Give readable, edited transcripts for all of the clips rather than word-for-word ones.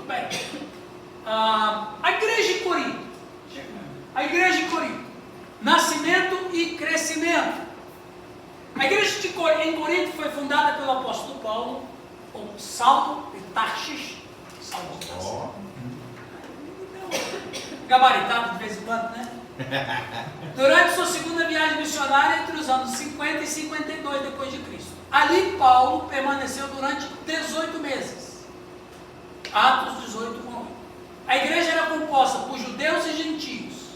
Bem, a igreja de Corinto. A igreja de Corinto. Nascimento e crescimento. A igreja em Corinto foi fundada pelo apóstolo Paulo, ou Saulo de Tarsis. Saulo de Tarsis. Gabaritado de vez em quando, né? Durante sua segunda viagem missionária entre os anos 50 e 52 depois de Cristo. Ali Paulo permaneceu durante 18 meses. Atos 18, 1. A igreja era composta por judeus e gentios.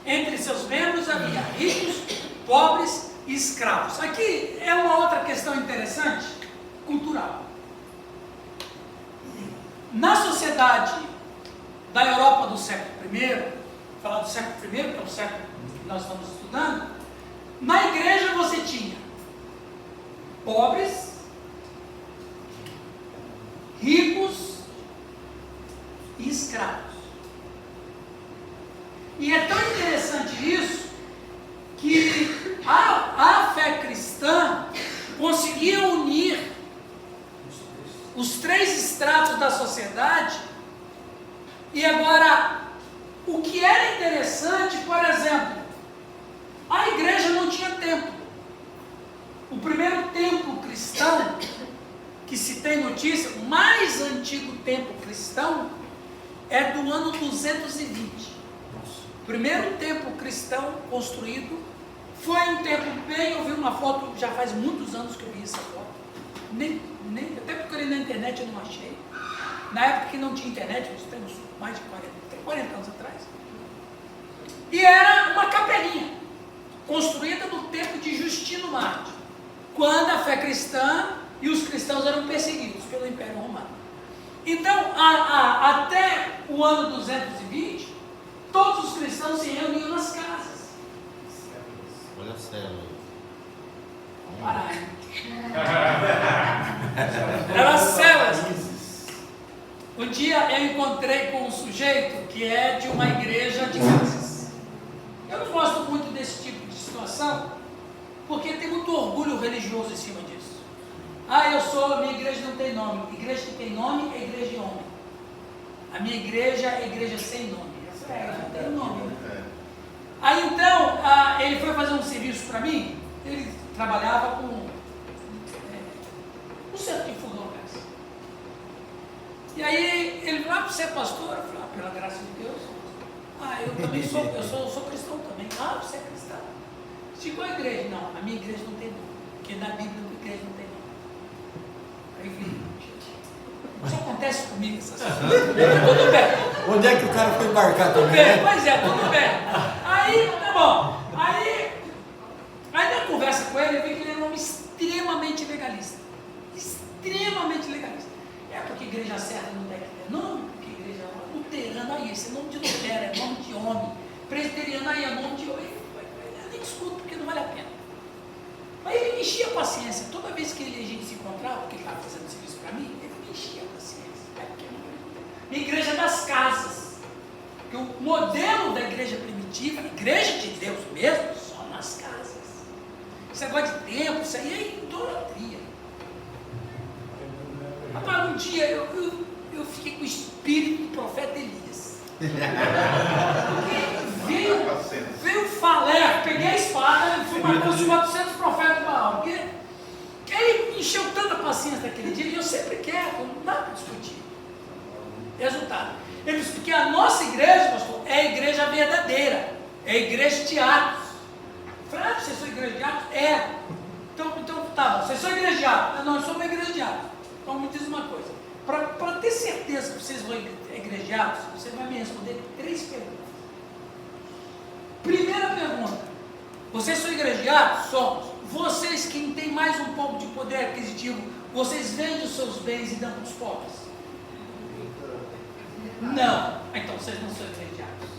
Entre seus membros havia ricos, pobres e escravos. Aqui é uma outra questão interessante, cultural. Na sociedade da Europa do século I, falar do século I, que é o século que nós estamos estudando, na igreja você tinha pobres, ricos e escravos. E é tão interessante isso, que a fé cristã conseguia unir os três estratos da sociedade. E agora, o que era interessante, por exemplo, a igreja não tinha templo. O primeiro templo cristão que se tem notícia, o mais antigo templo cristão, é do ano 220. O primeiro templo cristão construído foi um templo bem, eu vi uma foto, já faz muitos anos que eu vi essa foto, até procurei na internet e não achei. Na época que não tinha internet, nós temos mais de 40 anos atrás. E era uma capelinha, construída no tempo de Justino Mártir, quando a fé cristã e os cristãos eram perseguidos pelo Império Romano. Então, até o ano 220, todos os cristãos se reuniam nas casas. Olha a célula. Parar. Eram células. Um dia eu encontrei com um sujeito que é de uma igreja de casas. Eu não gosto muito desse tipo de situação, porque tem muito orgulho religioso em cima disso. Minha igreja não tem nome. Igreja que tem nome é igreja de homem. A minha igreja é igreja sem nome. Essa não tem nome, né? Aí então, ele foi fazer um serviço para mim. Ele trabalhava com um centro de fogão. E aí ele falou: você é pastor? Eu falei: pela graça de Deus. Eu também sou, eu sou cristão também. Você é cristão. Chegou a igreja? Não, a minha igreja não tem nome. Porque na Bíblia a igreja não tem nome. Aí eu falei: isso acontece comigo essas coisas. Tudo bem. Onde é que o cara foi embarcar Tudo também? bem, pois é, tudo bem. Aí, tá bom. Aí na conversa com ele, eu vi que ele era um homem extremamente legalista. Extremamente legalista. É porque igreja certa não deve ter nome, porque igreja luterana, aí esse é nome de Lutero, é nome de homem. Presbiteriano, aí é nome de homem. Eu nem discuto, porque não vale a pena. Mas ele me enchia a paciência. Toda vez que a gente se encontrava, porque ele estava fazendo serviço para mim, ele me enchia a paciência. Minha igreja das casas. Porque o modelo da igreja primitiva, igreja de Deus mesmo, só nas casas. Esse negócio de templo, isso aí é idolatria. Agora, um dia eu fiquei com o espírito do profeta Elias. Veio falar, peguei a espada e fui matar os 400 profetas de Baal. Porque ele me encheu tanta paciência naquele dia, e eu sempre quero, não dá para discutir. Resultado. Ele disse: porque a nossa igreja, pastor, é a igreja verdadeira, é a igreja de Atos. Eu falei: vocês são igreja de Atos? É. Então tá bom, vocês são igreja de Atos? Não, eu sou uma igreja de Atos. Então me diz uma coisa, para ter certeza que vocês vão igrejados, você vai me responder 3 perguntas. Primeira pergunta: vocês são igrejados? Somos. Vocês que têm mais um pouco de poder aquisitivo, vocês vendem os seus bens e dão para os pobres? Não. Então vocês não são igrejados.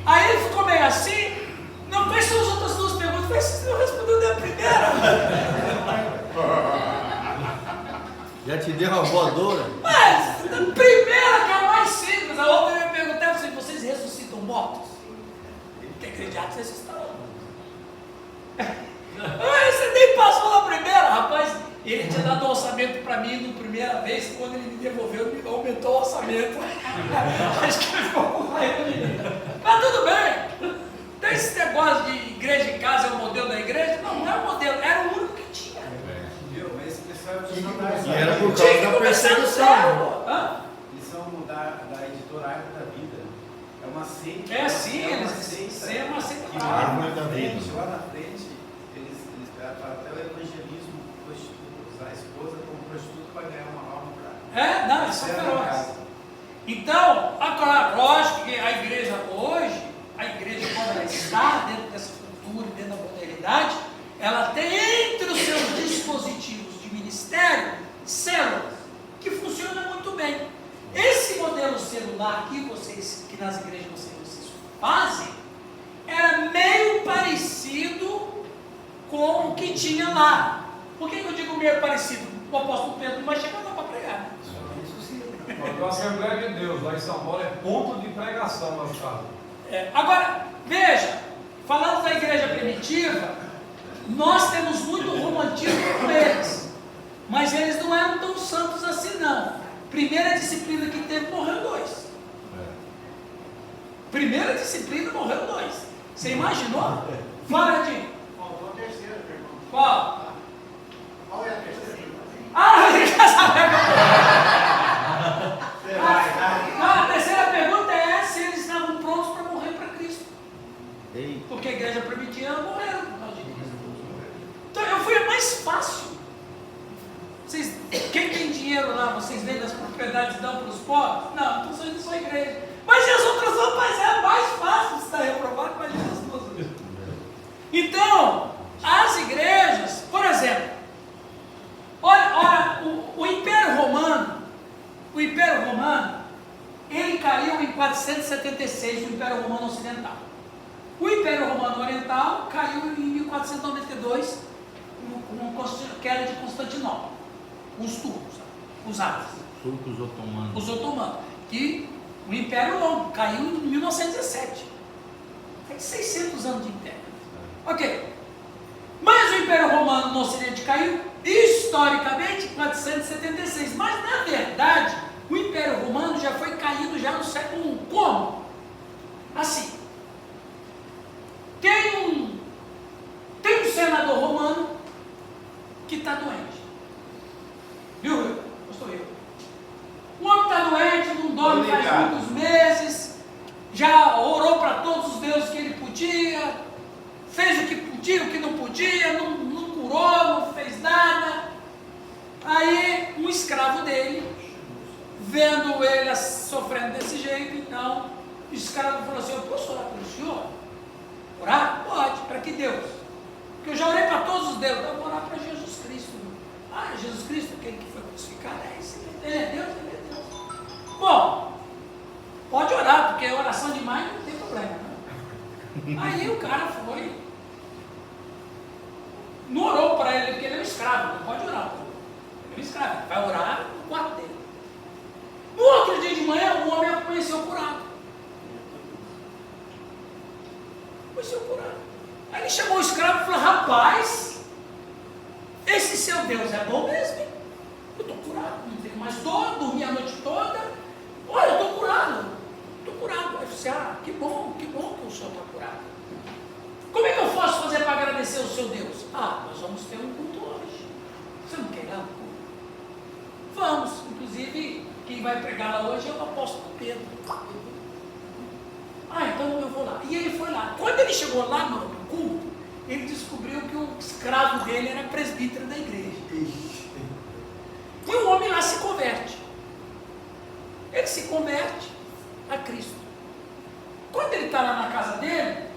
Aí ele ficou meio assim. Não, quais são as outras 2 perguntas? Eu falei: vocês não respondeu nem a primeira. Já te deu uma voadora? Mas a primeira, que é a mais simples, a outra eu ia perguntar se vocês ressuscitam mortos. Porque acreditados ressuscitam. Mas você nem passou na primeira, rapaz. Ele tinha dado um orçamento para mim na primeira vez, quando ele me devolveu, ele aumentou o orçamento. Acho que ele ficou com raiva de mim. Mas tudo bem. Tem esse negócio de igreja em casa é o modelo da igreja? Não, não é o modelo, era o único que tinha. Mas esse pessoal E era por Tinha causa que da começar do perseguição. zero. Hã? Eles são da editora Árvore da Vida. É uma seita. É sim, é uma eles seita. é uma seita. Que Árvore lá da na frente, Vida. lá na frente, eles até o evangelismo prostituto, usar a esposa como prostituto para ganhar uma alma para. É, não, eles são ferozes. Então, agora, lógico que a igreja hoje, a igreja quando ela está dentro dessa cultura, dentro da modernidade, ela tem entre os seus dispositivos de ministério células, que funcionam muito bem. Esse modelo celular que nas igrejas vocês fazem, era meio parecido com o que tinha lá. Por que eu digo meio parecido? O apóstolo Pedro não vai chegar lá para pregar. A Assembleia de Deus lá em São Paulo é ponto de pregação nas casas. Agora, veja, falando da igreja primitiva, nós temos muito romantismo com eles, mas eles não eram tão santos assim não. Primeira disciplina que teve, morreu 2. Primeira disciplina, morreu 2. Você imaginou? Fala, Edinho. Faltou a terceira pergunta. Qual? Qual é a terceira pergunta? Ele quer saber. Você vai, A terceira pergunta é se eles estavam prontos para morrer para Cristo. Ei, Porque a igreja primitiva morreram por causa de Cristo. Então eu fui a mais fácil. Quem tem dinheiro lá, vocês vendem as propriedades e dão para os pobres? Não, então vocês não são igreja. Mas e as outras vão, mas é a mais fácil de estar reprovado, imagina as duas vezes. Então, as igrejas, por exemplo, olha o Império Romano, ele caiu em 476, o Império Romano Ocidental. O Império Romano Oriental caiu em 1492, com a queda de Constantinopla. Os turcos, os árabes, turcos otomanos. os otomanos, que o Império Longo caiu em 1917. Tem 600 anos de Império. Ok. Mas o Império Romano no Ocidente caiu historicamente em 476. Mas na verdade, o Império Romano já foi caído já no século I. Como? Assim. Tem um senador romano que está doente. Viu, Rio? Pastor Rio. O homem está doente, não dorme faz muitos meses, já orou para todos os deuses que ele podia, fez o que podia, o que não podia, não curou, não fez nada. Aí um escravo dele, vendo ele sofrendo desse jeito, então o escravo falou assim: eu posso orar pelo senhor? Orar? Pode. Para que Deus? Porque eu já orei para todos os deuses, eu vou orar para Jesus Cristo. Ah, Jesus Cristo, aquele que foi crucificado, é esse. Ele é Deus, ele é Deus. Bom, pode orar, porque oração demais não tem problema. Né? Aí o cara foi, não orou para ele, porque ele é um escravo, não pode orar. Ele é um escravo, vai orar no quarto dele. No outro dia de manhã, o homem amanheceu curado. Amanheceu curado. Aí ele chamou o escravo e falou: rapaz, esse seu Deus é bom mesmo, hein? Eu estou curado, não tenho mais dor, dormi a noite toda. Olha, eu estou curado. Estou curado. Aí eu disse: ah, que bom que o senhor está curado. Como é que eu posso fazer para agradecer o seu Deus? Ah, nós vamos ter um culto hoje. Você não quer ir lá no culto? Vamos. Inclusive, quem vai pregar lá hoje é o apóstolo Pedro. Ah, então eu vou lá. E ele foi lá. Quando ele chegou lá no culto, ele descobriu que o escravo dele era presbítero da igreja. E o homem lá se converte. Ele se converte a Cristo. Quando ele está lá na casa dele,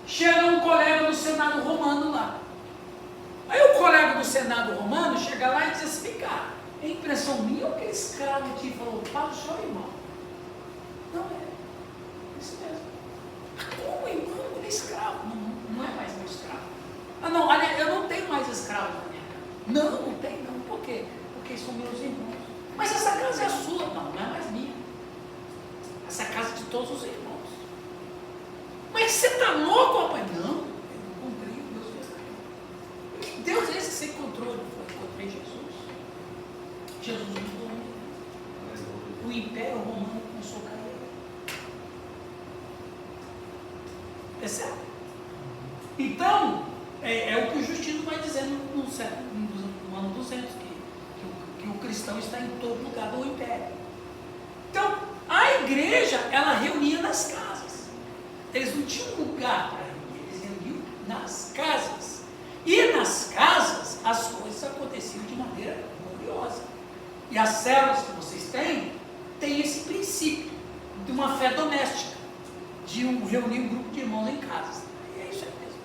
chega um colega do Senado Romano lá. Aí o colega do Senado Romano chega lá e diz assim: cara, é impressão minha ou aquele escravo aqui falou: para o seu irmão? Não é. Isso mesmo. Como irmão? Ele é escravo. Não é mais meu escravo. Ah não, olha, eu não tenho mais escravo na minha casa. Não tem não. Por quê? Porque são meus irmãos. Mas essa casa é sua. Não é mais minha. Essa casa é de todos os irmãos. Mas você está louco, rapaz? Não, eu encontrei Deus. Que Deus é esse que você encontrou? Eu encontrei Jesus. Jesus mudou o mundo. O Império Romano começou a cair. Percebe? Então, é o que o Justino vai dizendo no ano 200, que o cristão está em todo lugar do Império. Então, a igreja, ela reunia nas casas. Eles não tinham lugar para reunir, eles reuniam nas casas. E nas casas, as coisas aconteciam de maneira gloriosa. E as células que vocês têm esse princípio de uma fé doméstica, de reunir um grupo de irmãos em casas. E é isso aí mesmo.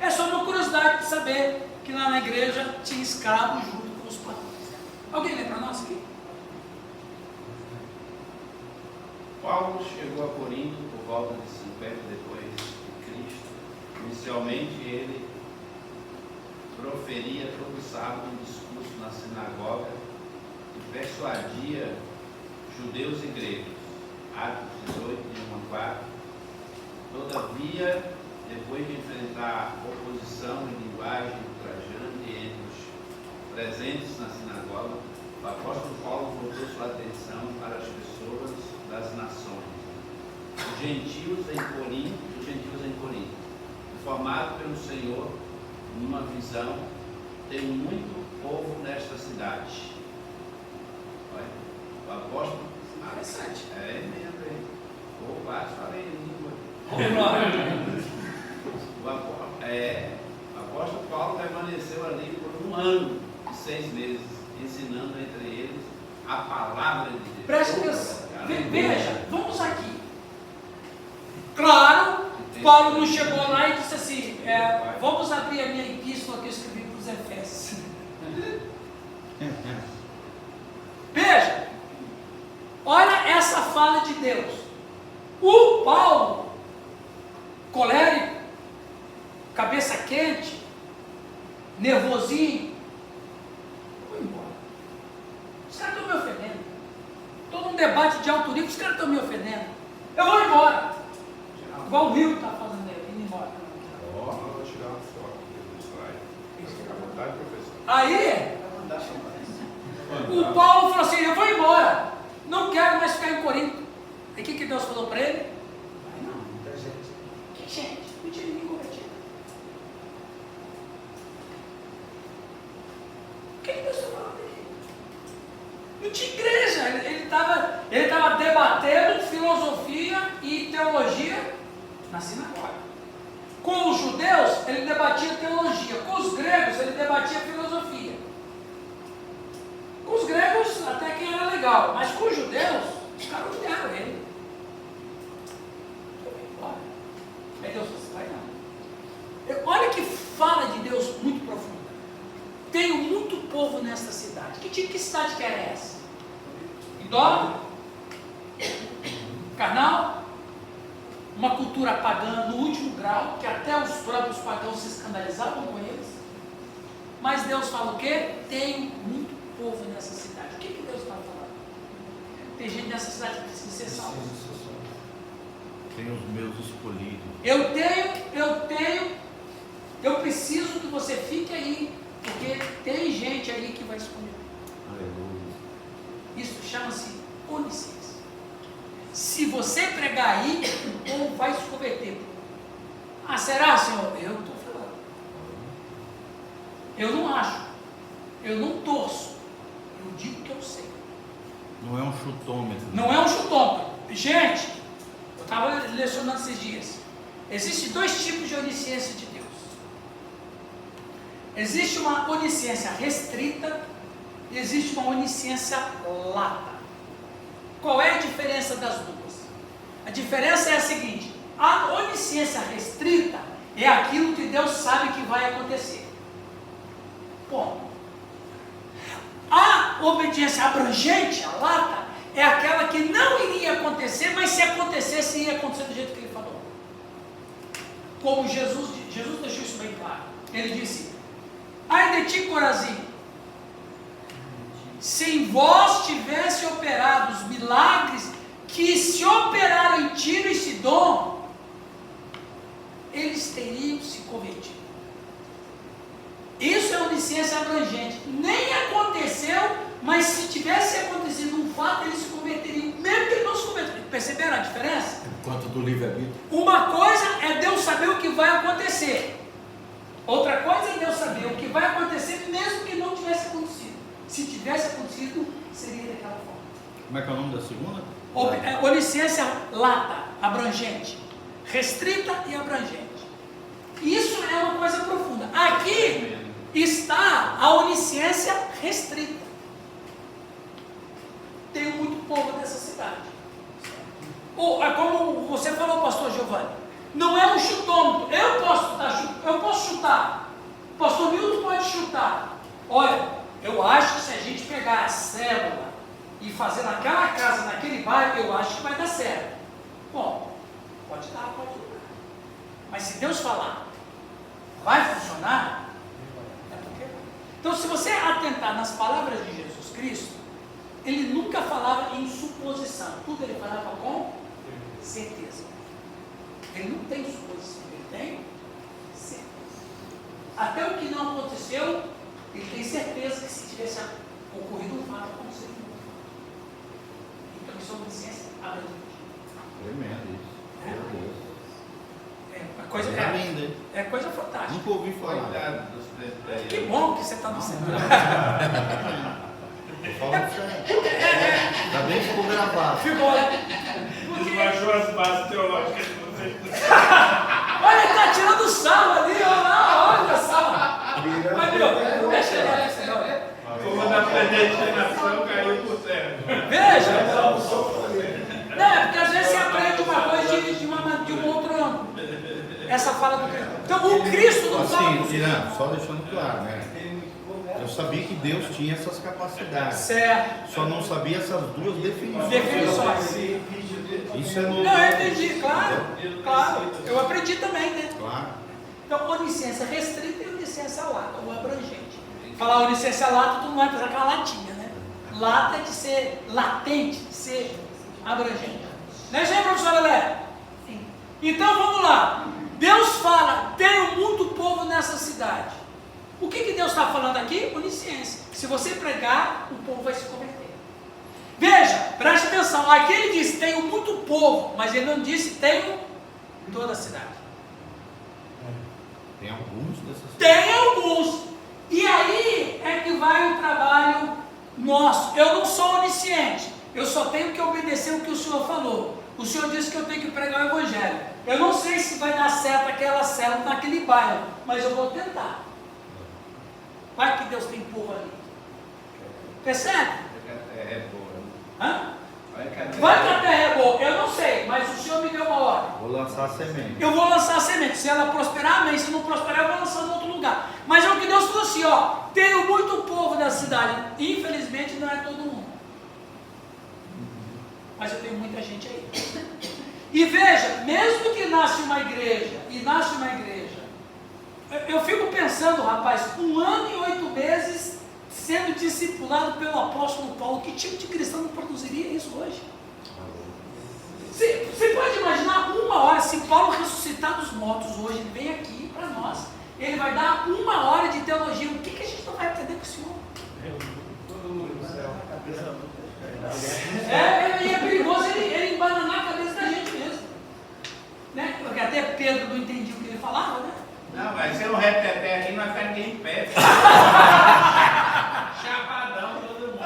É só uma curiosidade de saber que lá na igreja tinha escravos junto com os patrões. Alguém lê para nós aqui? Paulo chegou a Corinto por volta de 50 depois de Cristo. Inicialmente ele proferia todo sábado um discurso na sinagoga e persuadia judeus e gregos. Atos 18, de 1 a 4. Todavia, depois de enfrentar oposição e linguagem ultrajante entre os presentes na sinagoga, o apóstolo Paulo voltou sua atenção para as pessoas das nações, os gentios em Corinto, informado pelo Senhor numa visão, tem muito povo nesta cidade. Olha, o apóstolo, Interessante. mesmo aí. Ou quase falei em língua. O apóstolo Paulo permaneceu ali por 1 ano e 6 meses, ensinando entre eles a palavra de Deus. Preste atenção. Veja, vamos aqui. Claro, Paulo não chegou lá e disse assim, vamos abrir a minha epístola que eu escrevi para os Efésios. Veja, olha essa fala de Deus. O Paulo, colérico, cabeça quente, nervosinho, vou embora. Os caras estão me ofendendo. Estou num debate de alto nível, os caras estão me ofendendo. Eu vou embora. Igual o Rio está fazendo aí, indo embora. Ó, eu vou tirar uma foto aqui do slide. Fica à vontade, professor. Aí, Vai mandar chamar. o Paulo falou assim, eu vou embora. Não quero mais ficar em Corinto. Aí o que Deus falou para ele? Vai não. Muita gente. Que gente? Não tinha ninguém convertido. O que Deus está falando aqui? Não tinha igreja. Ele estava debatendo filosofia e teologia na sinagoga. Com os judeus, ele debatia teologia. Com os gregos, ele debatia filosofia. Com os gregos, até que era legal. Mas com os judeus, os caras odiaram ele. Aí Deus falou, vai não. Olha que fala de Deus muito profunda. Tenho muito povo nesta cidade. Que cidade que era essa? Idólatra? Carnal? Uma cultura pagã no último grau, que até os próprios pagãos se escandalizavam com eles. Mas Deus fala o quê? Tenho muito povo nessa cidade. O que Deus está falando? Tem gente nessa cidade que precisa ser salva. Tem os meus escolhidos. Eu preciso que você fique aí, porque tem gente aí que vai escolher. Aleluia. Isso chama-se onisciência. Se você pregar aí, o povo vai se converter. Ah, será, Senhor? Eu estou falando. Eu não acho. Eu não torço. Eu digo que eu sei. Não é um chutômetro. Não é um chutômetro. Gente, eu estava lecionando esses dias. Existem 2 tipos de onisciência de Deus. Existe uma onisciência restrita e existe uma onisciência lata. Qual é a diferença das duas? A diferença é a seguinte: a onisciência restrita é aquilo que Deus sabe que vai acontecer. Ponto. A obediência abrangente, a lata, é aquela que não iria acontecer, mas se acontecesse, ia acontecer do jeito que ele falou. Como Jesus deixou isso bem claro. Ele disse, ai de ti, Corazim, se em vós tivesse operado os milagres que se operaram em Tiro e Sidom, eles teriam se convertido. Isso é onisciência abrangente. Nem aconteceu, quanto do livre-arbítrio. Uma coisa é Deus saber o que vai acontecer. Outra coisa é Deus saber o que vai acontecer mesmo que não tivesse acontecido. Se tivesse acontecido, seria daquela forma. Como é que é o nome da segunda? Onisciência lata, abrangente. Restrita e abrangente. Isso é uma coisa profunda. Aqui está a onisciência restrita. Tem muito povo nessa cidade. Como você falou, pastor Giovanni, não é um chutômetro. Eu posso chutar. O pastor Milton pode chutar. Olha, eu acho que se a gente pegar a célula e fazer naquela casa, naquele bairro, eu acho que vai dar certo. Bom, pode dar, pode não. Mas se Deus falar, vai funcionar, é porque vai. Então, se você atentar nas palavras de Jesus Cristo, ele nunca falava em suposição, tudo ele falava com certeza. Ele não tem suposição, ele tem certeza. Até o que não aconteceu, ele tem certeza que se tivesse ocorrido um fato, aconteceria um fato. Então, isso é uma ciência abrangente. Tremendo isso. Meu Deus. É coisa fantástica. Nunca ouvi falar. Cuidado dos presbiterianos. Que bom que você está no centro. Eu falo sério. Tá bem que ficou gravado. Ficou. Desbaixou as bases teológicas de vocês. Olha, ele está tirando sarro ali, olha só. Mas, meu, deixa ele. Como na predestinação caiu por terra. Veja. Não, é porque às vezes você aprende uma coisa de um outro ângulo. Essa fala do Cristo. Então, o Cristo não fala. Assim, Irã, só deixando claro, né? Eu sabia que Deus tinha essas capacidades. Certo. Só não sabia essas duas definições. Isso é novo. Não, eu entendi, claro. Eu aprendi também, né? Claro. Então, onisciência restrita e onisciência lata, ou abrangente. Falar onisciência lata, tu não vai pensar aquela latinha, né? Lata é de ser latente, de ser abrangente. Não é isso aí, professor Lelé? Sim. Então, vamos lá. Deus fala, tenho muito povo nessa cidade. O que Deus está falando aqui? Onisciência. Se você pregar, o povo vai se converter. Veja, preste atenção. Aqui ele diz, tenho muito povo, mas ele não disse, tenho toda a cidade. Tem alguns dessas. Tem alguns. E aí é que vai o trabalho nosso. Eu não sou onisciente. Eu só tenho que obedecer o que o Senhor falou. O Senhor disse que eu tenho que pregar o Evangelho. Eu não sei se vai dar certo aquela célula naquele bairro, mas eu vou tentar. Vai que Deus tem povo ali. Percebe? É boa. Hã? Vai que a Vai que a terra é boa. Eu não sei, mas o Senhor me deu uma ordem. Vou lançar a semente. Eu vou lançar a semente. Se ela prosperar, amém. Se não prosperar, eu vou lançar em outro lugar. Mas é o que Deus falou assim, ó. Tenho muito povo da cidade. Infelizmente não é todo mundo. Mas eu tenho muita gente aí. E veja, mesmo que nasce uma igreja, eu fico pensando, rapaz, 1 ano e 8 meses sendo discipulado pelo apóstolo Paulo, que tipo de cristão não produziria isso hoje? Você pode imaginar 1 hora, se Paulo ressuscitar dos mortos hoje, ele vem aqui para nós, ele vai dar 1 hora de teologia, o que a gente não vai aprender com o Senhor? Todo mundo no céu. E é perigoso ele embananar a cabeça da gente mesmo. Né? Porque até Pedro não entendia o que ele falava, né? Não, vai ser um reteté aqui, não vai ficar ninguém em pé. Chapadão, todo mundo.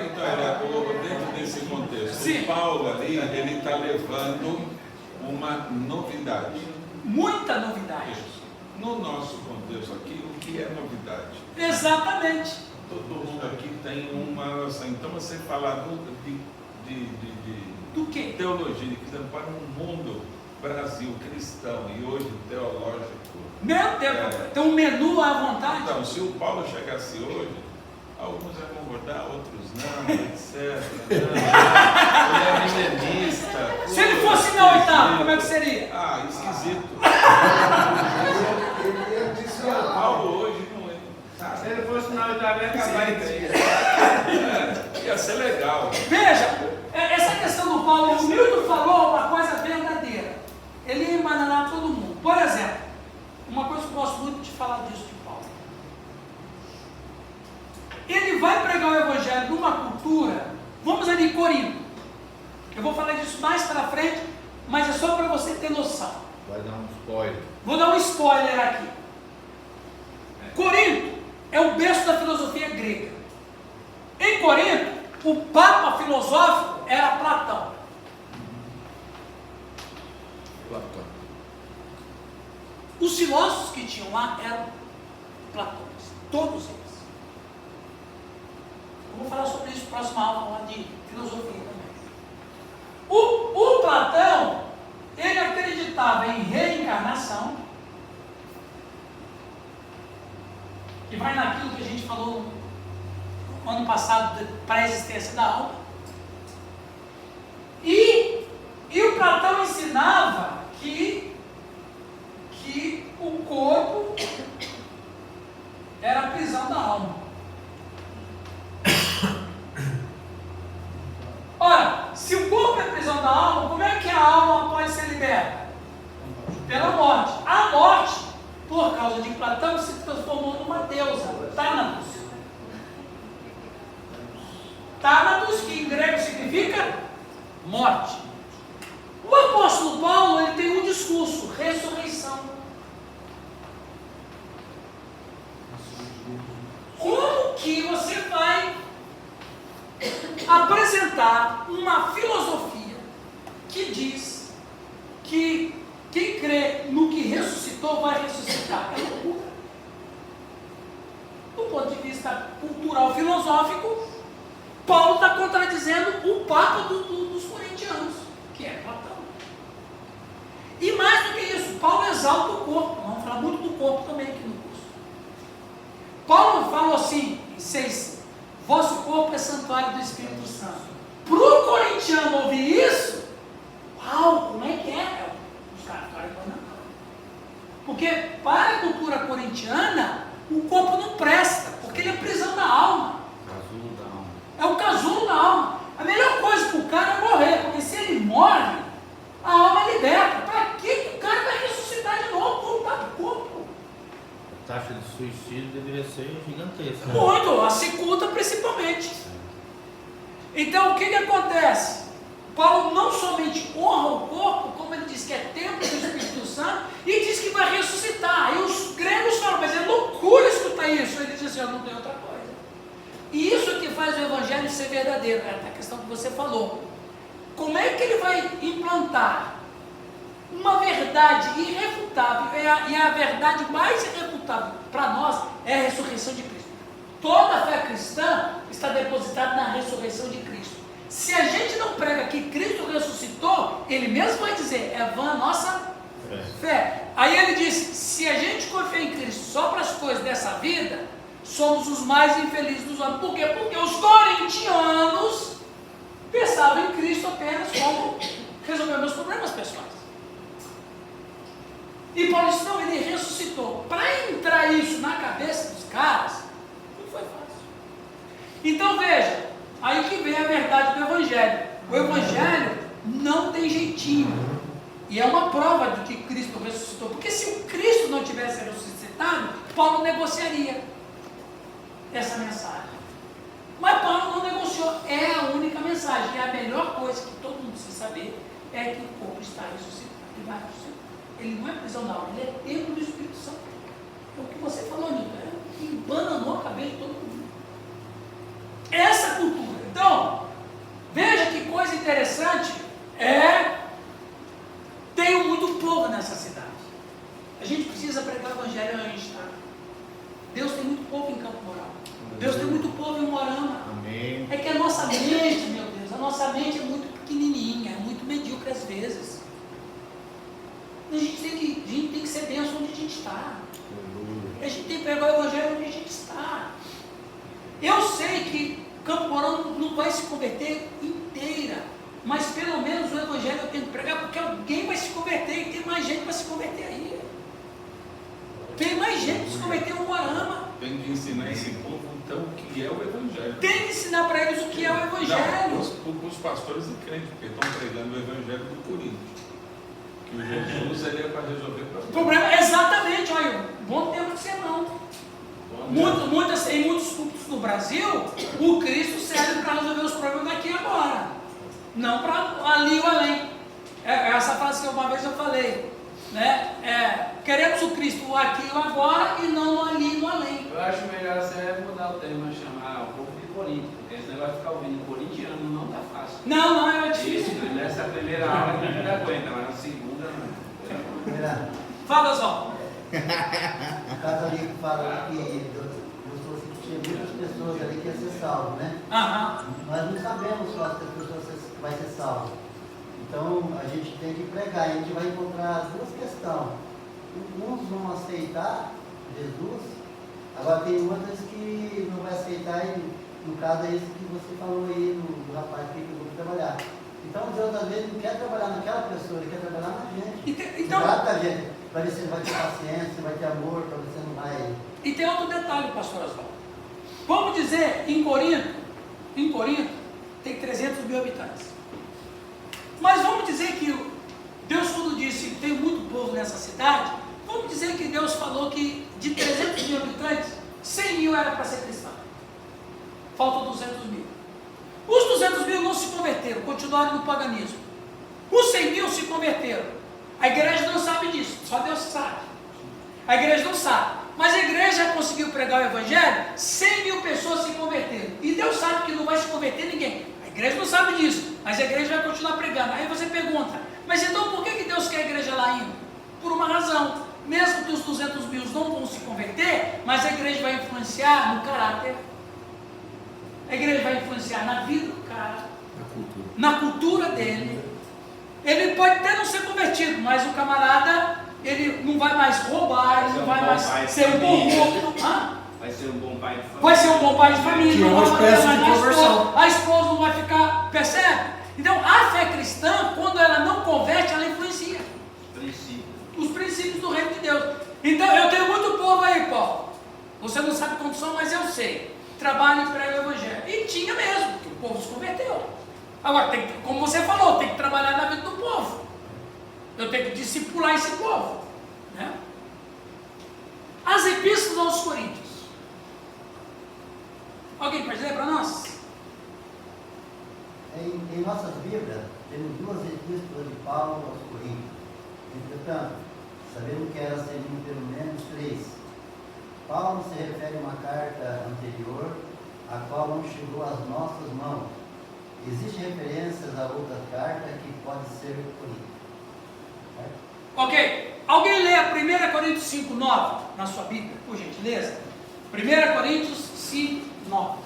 Então, dentro desse contexto, Sim. Paulo ali, ele está levando uma novidade. Muita novidade. No nosso contexto aqui, o que é novidade? Exatamente. Todo mundo aqui tem uma noção. Então, você falar Do quê? teologia, que para um mundo Brasil cristão e hoje teológico. Meu Deus, tem um menu à vontade. Então, se o Paulo chegasse hoje, alguns iam concordar, outros não, etc. Ele é milenista. Se ele fosse na oitava, como é que seria? Ah, esquisito. Ele ia dizer, Paulo hoje não é. Se ele fosse na oitava, ia acabar em três. Ia ser legal. Veja, essa questão do Paulo, o Milton falou uma coisa verdadeira. Ele ia embananar todo mundo. Por exemplo, uma coisa que eu gosto muito de falar disso de Paulo. Ele vai pregar o Evangelho numa cultura, vamos ali em Corinto. Eu vou falar disso mais para frente, mas é só para você ter noção. Vai dar um spoiler. Vou dar um spoiler aqui. Corinto é o berço da filosofia grega. Em Corinto, o papa filosófico era Platão. Platão. Os filósofos que tinham lá eram platônicos, todos eles. Eu vou falar sobre isso na próxima aula, lá de filosofia também. O Platão, ele acreditava em reencarnação, que vai naquilo que a gente falou no ano passado, para a existência da alma. E o Platão ensinava que o corpo era a prisão da alma. Ora, se o corpo é a prisão da alma, como é que a alma pode ser liberta? Pela morte. A morte, por causa de Platão, se transformou numa deusa, Thanatos. Thanatos, que em grego significa morte. O apóstolo Paulo, ele tem um discurso, ressurreição. Como que você vai apresentar uma filosofia que diz que quem crê no que ressuscitou vai ressuscitar? É loucura. Do ponto de vista cultural filosófico, Paulo está contradizendo o Papa dos corintianos, que é Platão. E mais do que isso, Paulo exalta o corpo. Vamos falar muito do corpo também aqui no curso. Paulo falou assim, em 6, vosso corpo é santuário do Espírito Santo. Para o corintiano ouvir isso, uau, como é que é? Os caras ficaram enganando. Porque para a cultura corintiana, o corpo não presta, porque ele é prisão da alma. Casulo da alma. É o casulo da alma. A melhor coisa para o cara é morrer, porque se ele morre, a alma é liberta. Para que o cara vai ressuscitar de novo, voltar para o corpo? A taxa de suicídio deveria ser gigantesca. Muito, a cicuta principalmente. Então o que acontece? Paulo não somente honra o corpo, como ele diz que é templo do Espírito Santo, e diz que vai ressuscitar. E os gregos falam, mas é loucura escutar isso. Ele diz assim, eu não tenho outra coisa. E isso que faz o evangelho ser verdadeiro, é a questão que você falou. Como é que ele vai implantar uma verdade irrefutável, e a verdade mais irrefutável para nós é a ressurreição de Cristo. Toda a fé cristã está depositada na ressurreição de Cristo. Se a gente não prega que Cristo ressuscitou, ele mesmo vai dizer, é vã a nossa fé. Aí ele diz, se a gente confia em Cristo só para as coisas dessa vida, somos os mais infelizes dos homens. Por quê? Porque os corintianos pensavam em Cristo apenas como resolver meus problemas pessoais. E Paulo disse, não, ele ressuscitou. Para entrar isso na cabeça dos caras, não foi fácil. Então veja, aí que vem a verdade do Evangelho. O Evangelho não tem jeitinho. E é uma prova de que Cristo ressuscitou. Porque se o Cristo não tivesse ressuscitado, Paulo negociaria essa mensagem. Mas Paulo não negociou. É a única mensagem. E a melhor coisa que todo mundo precisa saber é que o corpo está ressuscitado. Ele vai ressuscitar. Ele não é prisão da alma, ele é templo do Espírito Santo. É o que você falou, Nilton, é o que embananou a cabeça de todo mundo. Essa cultura. Então, veja que coisa interessante tenho muito povo nessa cidade. A gente precisa pregar o evangelho onde a gente está. Deus tem muito povo em Campo Mourão. Deus tem muito povo em Moarama. Amém. É que a nossa mente, meu Deus, a nossa mente é muito pequenininha, é muito medíocre às vezes. A gente tem que ser bênção onde a gente está. A gente tem que pregar o evangelho onde a gente está. Eu sei que Campo Mourão não vai se converter inteira, mas pelo menos o evangelho eu tenho que pregar, porque alguém vai se converter e tem mais gente para se converter aí. Tem mais gente para se converter no Moarama. Tem que ensinar esse povo, então, o que é o Evangelho. Tem que ensinar para eles o que é o Evangelho. Não, os pastores e crentes, porque estão pregando o Evangelho do Corinto. Que o Jesus ele é para resolver O problema é exatamente, olha, bom tempo de sermão. Em muitos cultos no Brasil, o Cristo serve para resolver os problemas daqui e agora. Não para ali ou além. essa frase que uma vez eu falei, né? Queremos o Cristo aqui e agora e não no ali e no além. Eu acho melhor você mudar o termo e chamar o povo de Corinto, porque esse negócio de ficar ouvindo corintiano não tá fácil. Não, é difícil. Isso, nessa primeira aula a gente aguenta, mas na segunda não. Fala, Zó. O caso ali que fala que Deus falou assim que tinha muitas pessoas ali que iam ser salvas, né? Aham. Nós não sabemos qual das pessoas vai ser salva. Então a gente tem que pregar, a gente vai encontrar duas questões. Uns vão aceitar Jesus, agora tem outras que não vai aceitar, e no caso é isso que você falou aí do rapaz que eu vou trabalhar. Então Deus às vezes não quer trabalhar naquela pessoa, ele quer trabalhar na gente. Então, Trata a gente, para ver se ele vai ter paciência, vai ter amor, para ver se não vai. e tem outro detalhe, pastor Oswaldo. Vamos dizer, em Corinto tem 300 mil habitantes. Mas vamos dizer que Deus, quando disse tem muito povo nessa cidade, vamos dizer que Deus falou que de 300 mil habitantes, 100 mil era para ser cristão. Faltam 200 mil. Os 200 mil não se converteram, continuaram no paganismo. Os 100 mil se converteram. A igreja não sabe disso, só Deus sabe. A igreja não sabe. Mas a igreja conseguiu pregar o evangelho, 100 mil pessoas se converteram. E Deus sabe que não vai se converter ninguém. A igreja não sabe disso, mas a igreja vai continuar pregando. Aí você pergunta, mas então por que Deus quer a igreja lá ainda? Por uma razão. Mesmo que os 200 mil não vão se converter, mas a igreja vai influenciar no caráter. A igreja vai influenciar na vida do cara, na cultura dele. Ele pode até não ser convertido, mas o camarada, ele não vai mais roubar, ele não vai mais ser um bom corpo. Vai ser um bom pai de família. Vai ser um bom pai de família, Que é não uma vai bater espécie mais de na conversão. esposa, a esposa não vai ficar, percebe? Então a fé cristã, quando ela não converte, ela influencia os princípios do reino de Deus. Então eu tenho muito povo aí, Paulo. Você não sabe quantos são, mas eu sei. Trabalha e prega o evangelho. E tinha mesmo, que o povo se converteu. Agora, tem que, como você falou, tem que trabalhar na vida do povo. Eu tenho que discipular esse povo. Né? As epístolas aos Coríntios. Alguém pode ler para nós? Em nossas Bíblias, temos duas epístolas de Paulo aos Coríntios. Entretanto, sabemos que elas seriam pelo menos 3. Paulo se refere a uma carta anterior, a qual não chegou às nossas mãos. Existem referências a outra carta que pode ser Coríntios. Ok. Alguém lê a 1 Coríntios 5, 9 na sua Bíblia, por gentileza? 1 Coríntios 5, 9.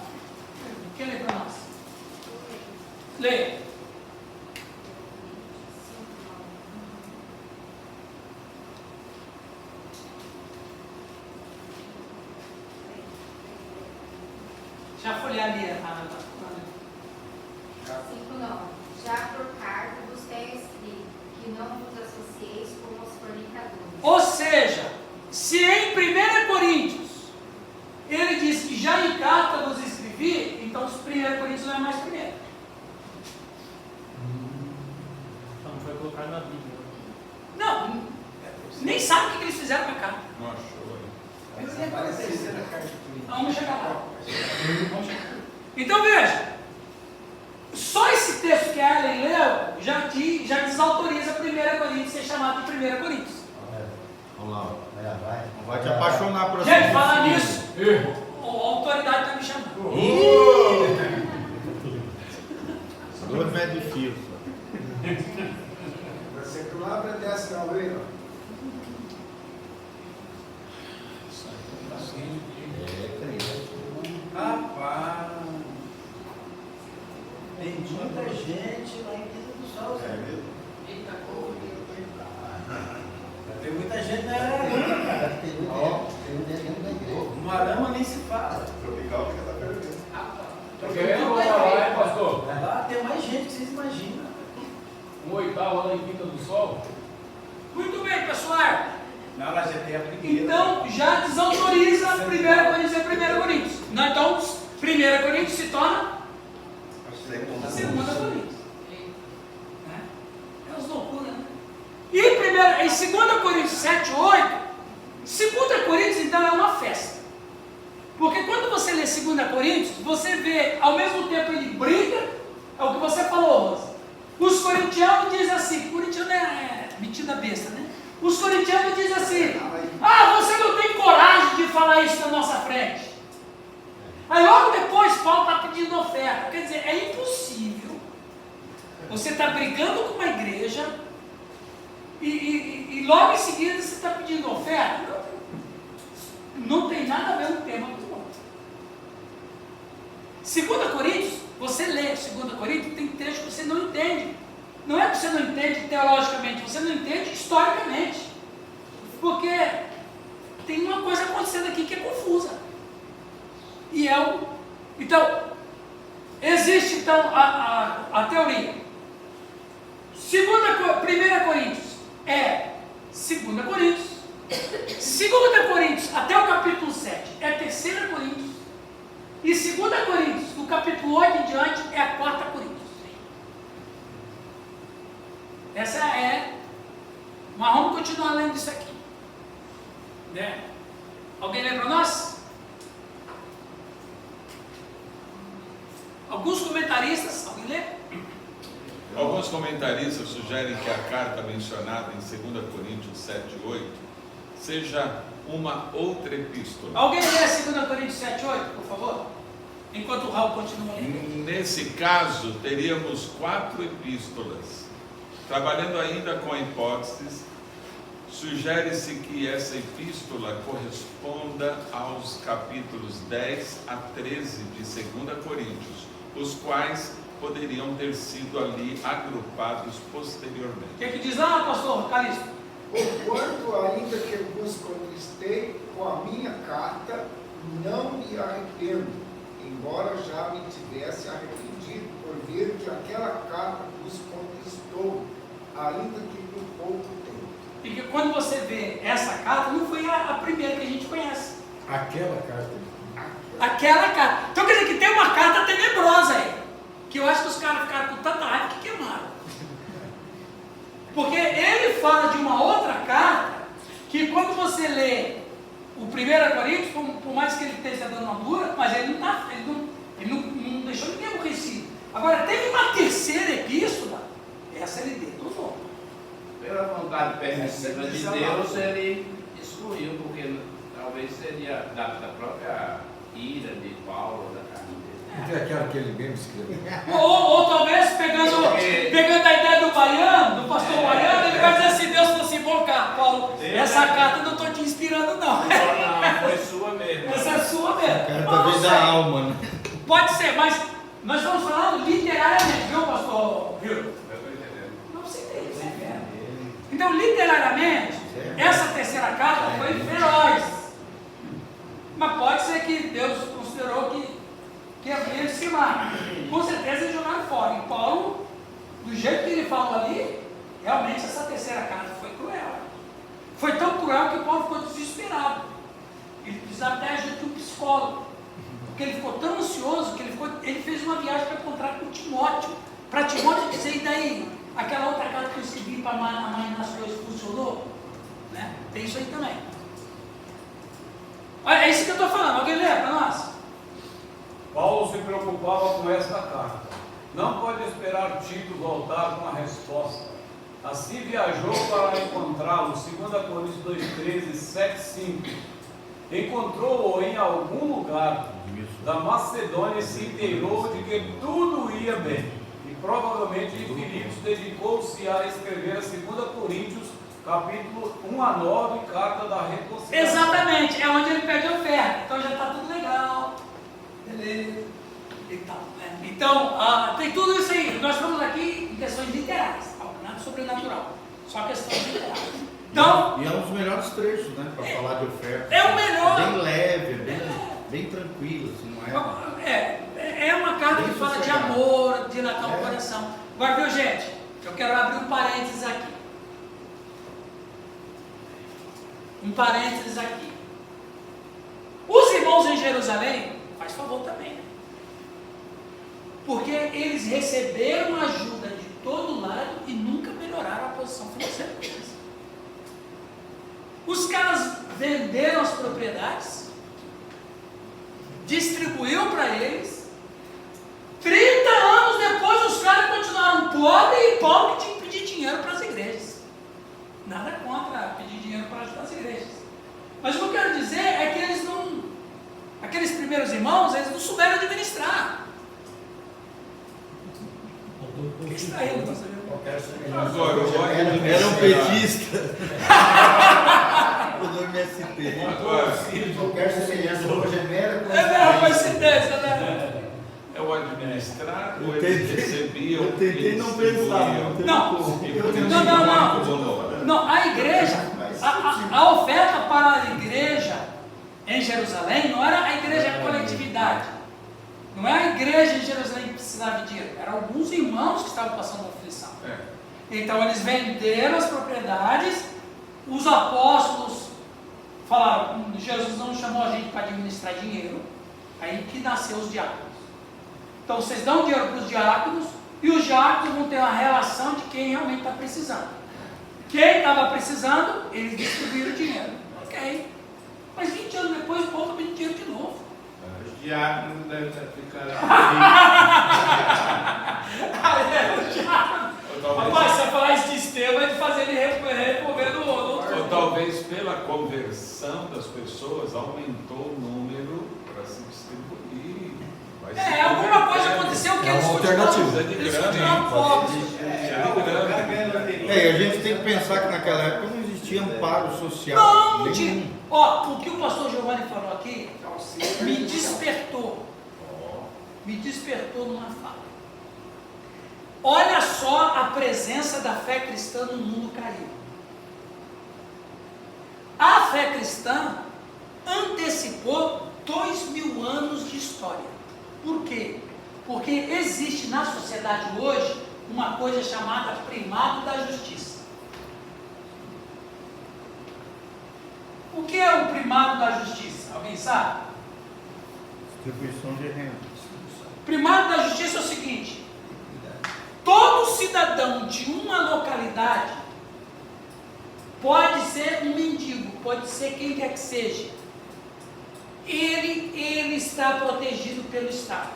Quem lê para nós? Leia. Já folhear ali, Ana. 5:9. Já por carta vos tenho escrito que não vos associeis com os fornicadores. Ou seja, se em 1 Coríntios ele diz que já em carta vos escrevi, então os 1 Coríntios não é mais primeiro. Então não foi colocado na Bíblia. Não, nem sabe o que eles fizeram com a carta. Não achou aí. Mas é parecida na carta de Corinto. Vamos chegar lá. Então veja, só esse texto que a Ellen leu já desautoriza 1 Coríntios ser chamado de 1 Coríntios. Vamos lá. Vai. Não vai te apaixonar por Gente, falar filho. nisso, a autoridade está me chamando. Dois metros de fio. Você que não abre desce não, viu? Rapaz, tem muita gente lá em Quinta do Sol. É mesmo? Tem muita gente na Araruna, cara. Tem um dentro da igreja. No Arama nem se fala. Tropical que tá perdendo. Tá querendo voltar lá, hein, pastor? Lá tem mais gente que vocês imaginam. 1/8 lá em Quinta do Sol? Muito bem, pessoal. Não, lá já tem a primeira. Então já desautoriza 1 Coríntios e 1 Coríntios. Não, então 1 Coríntios se torna 2 Coríntios. Né? É as loucuras, né? E em 2 Coríntios 7, 8, 2 Coríntios então é uma festa. Porque quando você lê 2 Coríntios, você vê, ao mesmo tempo ele briga, é o que você falou, Rosa. Os corintianos dizem assim, corintiano é metida besta, né? Os corintianos dizem assim, você não tem coragem de falar isso na nossa frente. Aí logo depois Paulo está pedindo oferta. Quer dizer, é impossível você está brigando com uma igreja e logo em seguida você está pedindo oferta. Não tem nada a ver um tema com o outro. 2 Coríntios, você lê 2 Coríntios, tem texto que você não entende. Não é que você não entende teologicamente, você não entende historicamente. Porque tem uma coisa acontecendo aqui que é confusa. Então, existe então a teoria. 1 Coríntios é 2 Coríntios. 2 Coríntios até o capítulo 7 é 3 Coríntios. E 2 Coríntios, do capítulo 8 em diante, é a 4 Coríntios. Essa é. Mas vamos continuar lendo isso aqui. Né? Alguém lê para nós? Alguns comentaristas, alguém lê? Alguns comentaristas sugerem que a carta mencionada em 2 Coríntios 7 e 8 seja uma outra epístola. Alguém lê 2 Coríntios 7 e 8, por favor? Enquanto o Raul continua lendo. Nesse caso, teríamos 4 epístolas. Trabalhando ainda com hipóteses, sugere-se que essa epístola corresponda aos capítulos 10 a 13 de 2 Coríntios, os quais poderiam ter sido ali agrupados posteriormente. O que diz lá, pastor Calixto? Porquanto, ainda que vos contristei com a minha carta, não me arrependo, embora já me tivesse arrependido por ver que aquela carta vos contristou, ainda que por pouco tempo. E que quando você vê essa carta, não foi a primeira que a gente conhece. Aquela carta. Aquela carta. Então quer dizer que tem uma carta tenebrosa aí, que eu acho que os caras ficaram com tanta raiva que queimaram. Porque ele fala de uma outra carta, que quando você lê o 1 Coríntios, por mais que ele esteja dando uma dura, mas ele não deixou ninguém aborrecido. Agora, teve uma terceira epístola, essa ele detonou. Pela vontade permissiva de Deus, ele excluiu, porque talvez seria da própria ira de Paulo, da carne dele. Não é aquela que ele mesmo escreveu. Ou talvez, pegando a ideia do Baiano, do pastor Baiano, ele vai dizer assim, Deus falou assim, bom, Paulo, essa carta eu não estou te inspirando não. Não, foi sua mesmo. Essa é sua mesmo. Cara, talvez da alma, né? Pode ser, mas nós estamos falando literariamente, viu, pastor? Viu? Eu estou entendendo. Não, você entende, você entende. Então, literariamente, essa terceira carta foi feroz. Mas pode ser que Deus considerou que havia esse mar. Com certeza eles jogaram fora. E Paulo, do jeito que ele falou ali, realmente essa terceira carta foi cruel. Foi tão cruel que Paulo ficou desesperado. Ele precisava até ajuda de um psicólogo. Porque ele ficou tão ansioso que ele fez uma viagem para encontrar com Timóteo. Para Timóteo dizer, e daí? Aquela outra carta que eu escrevi para a mãe nas coisas funcionou? Né? Tem isso aí também. Olha, é isso que eu estou falando. Alguém lê para nós? Paulo se preocupava com esta carta. Não pode esperar Tito voltar com a resposta. Assim viajou para encontrá-lo, 2 Coríntios 2,13, 7,5. Encontrou-o em algum lugar da Macedônia e se inteirou de que tudo ia bem. E provavelmente Filipos dedicou-se a escrever a 2 Coríntios, capítulo 1 a 9, carta da reconciliação. Exatamente, é onde ele pede oferta. Então já está tudo legal. Beleza. E tal, né? Então, tem tudo isso aí. Nós estamos aqui em questões literais, nada sobrenatural. Só questões literais. Então, e é um dos melhores trechos, né? Para falar de oferta. É o melhor. Bem leve, bem tranquilo, assim, não é? É uma carta que fala de amor, de dilatar o coração. Agora, viu, gente? Eu quero abrir um parênteses aqui. Um parênteses aqui. Os irmãos em Jerusalém, faz favor também, né? Porque eles receberam ajuda de todo lado e nunca melhoraram a posição financeira deles. Os caras venderam as propriedades, distribuiu para eles. 30 anos depois os caras continuaram pobres O que está rindo, pastor Giovanni? Agora, o ódio Era um administrado. petista. O do MST. Agora, Qualquer semelhança hoje é mera É mesmo, coincidência, né? é o administrar ou Eu eles tentei- recebiam Eu tentei e não distribuíam? pensar. Não. E por isso Não, não, muito bom. Não, a igreja, a oferta para a igreja em Jerusalém não era a igreja coletividade. Não é a igreja em Jerusalém que precisava de dinheiro. Eram alguns irmãos que estavam passando aflição. É. Então eles venderam as propriedades, os apóstolos falaram, Jesus não chamou a gente para administrar dinheiro, aí que nasceu os diáconos. Então vocês dão dinheiro para os diáconos, e os diáconos vão ter uma relação de quem realmente está precisando. Quem estava precisando, eles distribuíram o dinheiro. Ok. Mas 20 anos depois, o povo pediu dinheiro de novo. Os diáconos devem estar ficando Ou talvez, Rapaz, se eu falar isso de Estevão, é de fazer ele remover no outro. ou talvez pela conversão das pessoas aumentou o número para se distribuir. Vai se Alguma coisa convertendo. aconteceu que É uma eles alternativa. continuaram- eles continuaram pobres. É, e a gente tem que pensar que naquela época não existia amparo social. Não, não nenhum. tinha. Ó, o que o pastor Giovanni falou aqui me despertou. Me despertou numa fala. Olha só a presença da fé cristã no mundo caído. A fé cristã antecipou 2000 anos de história. Por quê? Porque existe na sociedade hoje uma coisa chamada primado da justiça. O que é o primado da justiça? Alguém sabe? Distribuição de renda. Primado da justiça é o seguinte: todo cidadão de uma localidade pode ser um mendigo, pode ser quem quer que seja. Ele está protegido pelo Estado.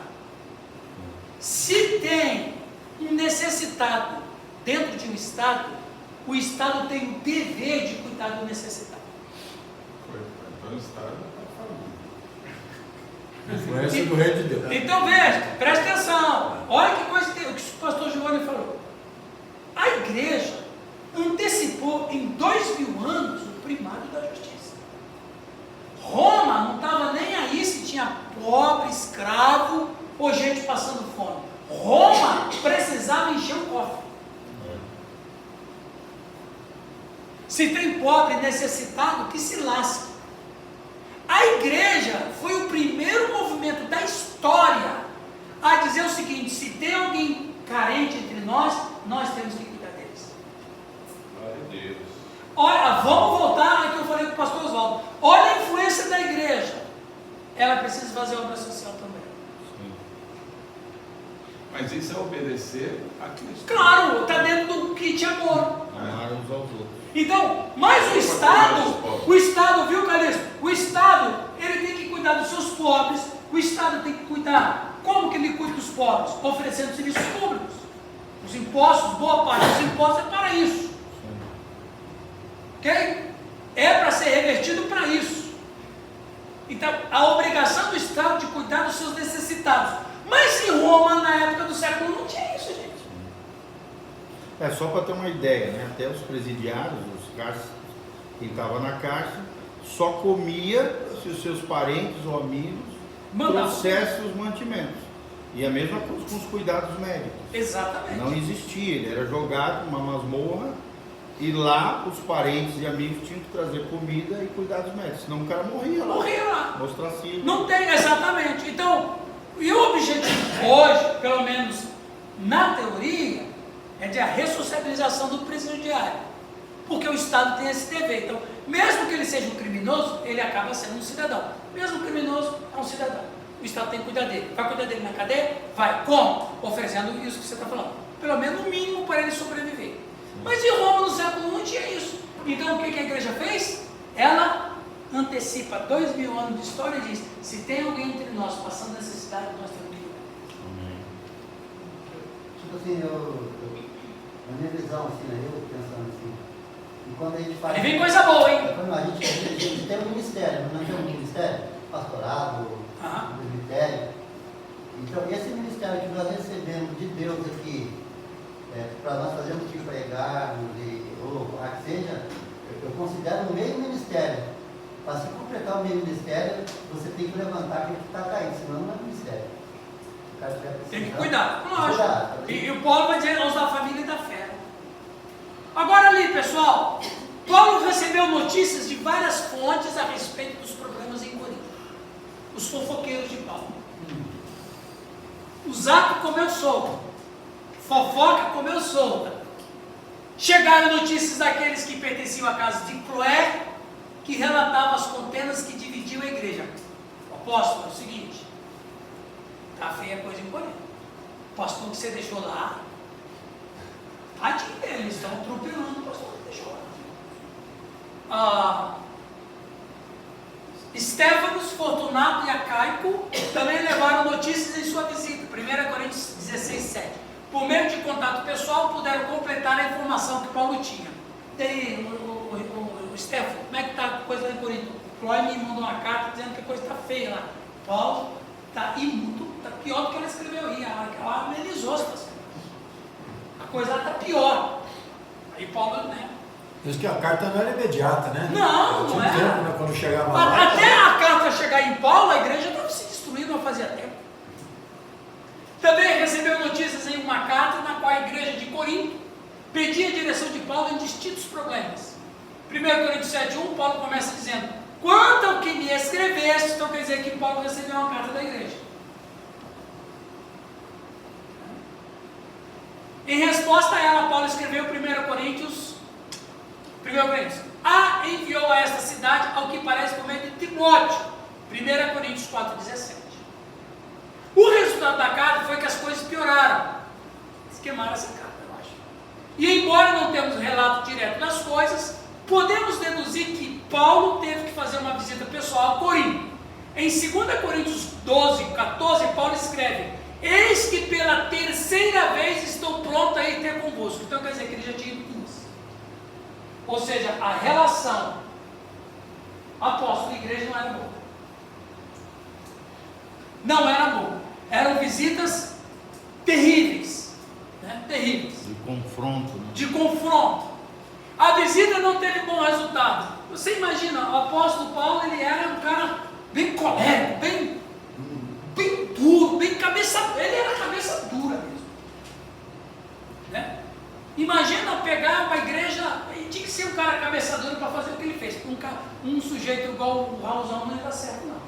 Se tem um necessitado dentro de um Estado, o Estado tem o dever de cuidar do necessitado. Então o Estado está falando. Influência do Rei de Deus. Então veja, presta atenção. Olha que coisa que o pastor Giovanni falou. A igreja antecipou em 2000 anos o primado da justiça. Roma não estava nem aí se tinha pobre, escravo ou gente passando fome. Roma precisava encher o cofre. Se tem pobre necessitado, que se lasque. A igreja foi o primeiro movimento da história a dizer o seguinte: se tem alguém carente entre nós, nós temos que cuidar deles. Glória a Deus. Olha, vamos voltar ao que eu falei com o pastor Oswaldo. Olha a influência da igreja. Ela precisa fazer obra social também. Sim. Mas isso é obedecer a Cristo. Claro, está dentro do kit amor. Amar uns aos outros. Então, mas o Estado, viu, Calixto? O Estado, ele tem que cuidar dos seus pobres. O Estado tem que cuidar. Como que ele cuida dos pobres? Oferecendo serviços públicos. Os impostos, boa parte dos impostos é para isso. Ok? É para ser revertido para isso. Então, a obrigação do Estado de cuidar dos seus necessitados. Mas em Roma, na época do século, não tinha isso, gente. É só para ter uma ideia, né? Até os presidiários, os cárceres, quem estava na cárcere, só comia se os seus parentes ou amigos trouxessem os mantimentos. E a mesma coisa com os cuidados médicos. Exatamente. Não existia, ele era jogado numa masmorra e lá os parentes e amigos tinham que trazer comida e cuidados médicos, senão o cara morria lá. Morria lá. Ostracismo. Não tem, exatamente. Então, e o objetivo hoje, pelo menos na teoria, é de a ressocialização do presidiário. Porque o Estado tem esse dever. Então, mesmo que ele seja um criminoso, ele acaba sendo um cidadão. Mesmo um criminoso, é um cidadão. O Estado tem que cuidar dele. Vai cuidar dele na cadeia? Vai. Como? Oferecendo isso que você está falando. Pelo menos o mínimo para ele sobreviver. Mas em Roma, no século I, não tinha isso. Então, o que a igreja fez? Ela antecipa 2000 anos de história e diz: se tem alguém entre nós passando necessidade, nós temos que cuidar. Tipo assim, na minha visão, assim, né, eu pensando assim, e quando a gente faz... Aí vem coisa boa, hein? A gente tem um ministério, não tem um ministério? Pastorado, presbitério. Então, esse ministério que nós recebemos de Deus aqui, para nós fazermos que pregarmos, ou a que seja, eu considero um meio ministério. Para se completar o meio ministério, você tem que levantar aquele que está caído, senão não é ministério. Tem que cuidar, lógico. E o Paulo vai dizer aos da família e da fé. Agora ali, pessoal, Paulo recebeu notícias de várias fontes a respeito dos problemas em Corinto. Os fofoqueiros de Paulo. O Zaco comeu solto. Fofoca comeu solta. Chegaram notícias daqueles que pertenciam à casa de Cloé, que relatavam as contendas que dividiam a igreja. O apóstolo, é o seguinte, tá feia a coisa em Corinto. O pastor que você deixou lá, tadinho dele, eles estão atropelando o pastor que deixou lá. Estéfanos, Fortunato e Acaico também levaram notícias em sua visita. 1 Coríntios 16, 7. Por meio de contato pessoal, puderam completar a informação que Paulo tinha. E aí, o Estéfano, como é que está a coisa lá em Corinto? O Cloé me mandou uma carta dizendo que a coisa está feia lá. Paulo está imundo, está pior do que ela escreveu aí. Ela amenizou a situação. A coisa lá está pior. Aí Paulo, né? Diz que a carta não era imediata, né? Não era. Tempo, né, quando chegava lá. Até a carta chegar em Paulo, a igreja estava se destruindo, não fazia tempo. Também recebeu notícias em uma carta na qual a igreja de Corinto pedia a direção de Paulo em distintos problemas. 1 Coríntios 7:1, Paulo começa dizendo: quanto ao que me escreveste, então quer dizer que Paulo recebeu uma carta da igreja. Em resposta a ela, Paulo escreveu 1 Coríntios, enviou a esta cidade, ao que parece, por meio de Timóteo. 1 Coríntios 4:17. O resultado da carta foi que as coisas pioraram. Eles queimaram essa carta, eu acho. E embora não temos relato direto das coisas, podemos deduzir que Paulo teve que fazer uma visita pessoal a Corinto. Em 2 Coríntios 12:14, Paulo escreve: eis que pela terceira vez estou pronto a ir ter convosco. Então quer dizer que ele já tinha ido antes. Ou seja, a relação apóstolo e igreja não era boa. Não era boa. Eram visitas terríveis. Né? Terríveis. De confronto. Né? De confronto. A visita não teve bom resultado. Você imagina, o apóstolo Paulo, ele era um cara bem colérico, bem duro, bem cabeça. Ele era cabeça dura mesmo. Né? Imagina pegar uma igreja, e tinha que ser um cara cabeça dura para fazer o que ele fez. Um sujeito igual o Raulzão não ia dar certo, não.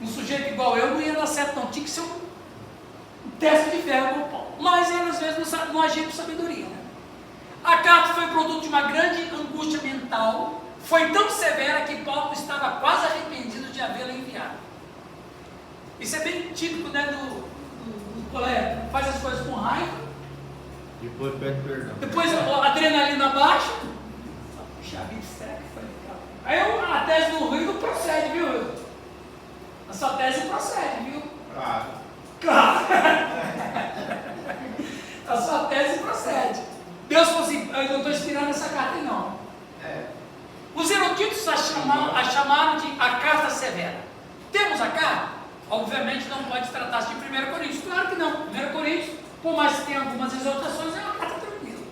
Um sujeito igual eu não ia dar certo, não. Tinha que ser um teste de ferro com o Paulo. Mas ele às vezes não agia com sabedoria. Né? A carta foi produto de uma grande angústia mental. Foi tão severa que Paulo estava quase arrependido de havê-la enviado. Isso é bem típico, né, do colega. Faz as coisas com raiva. Depois pede perdão. Depois a adrenalina baixa. Puxa vida, será que foi legal? Aí a tese do Rui não procede, viu? A sua tese procede, viu? Claro. A sua tese procede. Deus falou assim: eu não estou inspirando essa carta aí, não. Os eruditos a chamaram de a carta severa. Temos a carta? Obviamente não pode tratar-se de 1 Coríntios. Claro que não. 1 Coríntios, por mais que tenha algumas exortações, é uma carta tranquila.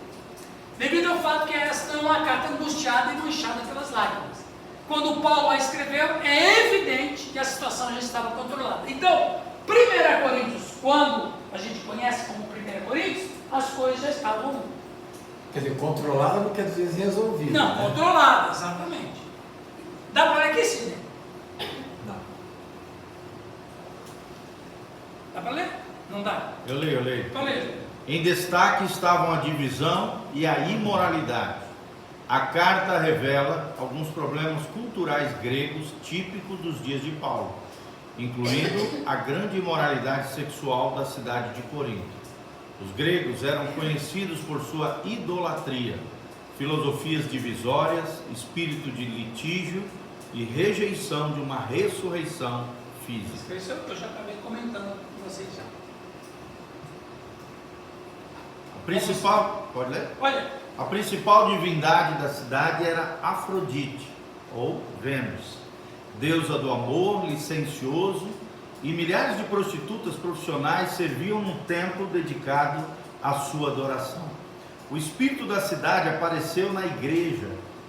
Devido ao fato que esta é uma carta angustiada e manchada pelas lágrimas. Quando Paulo a escreveu, é evidente que a situação já estava controlada. Então, 1 Coríntios, quando a gente conhece como 1 Coríntios, as coisas já estavam... Quer dizer, controlada não quer dizer resolvida. Não, né? controlada, exatamente. Dá para ler aqui sim, né? Não. Dá para ler? Não dá? Eu leio. Para ler. Em destaque estavam a divisão e a imoralidade. A carta revela alguns problemas culturais gregos típicos dos dias de Paulo, incluindo a grande imoralidade sexual da cidade de Corinto. Os gregos eram conhecidos por sua idolatria, filosofias divisórias, espírito de litígio e rejeição de uma ressurreição física. Isso eu já acabei comentando com vocês já. A principal, pode ler? Olha, a principal divindade da cidade era Afrodite, ou Vênus, deusa do amor, licencioso, e milhares de prostitutas profissionais serviam num templo dedicado a sua adoração. O espírito da cidade apareceu na igreja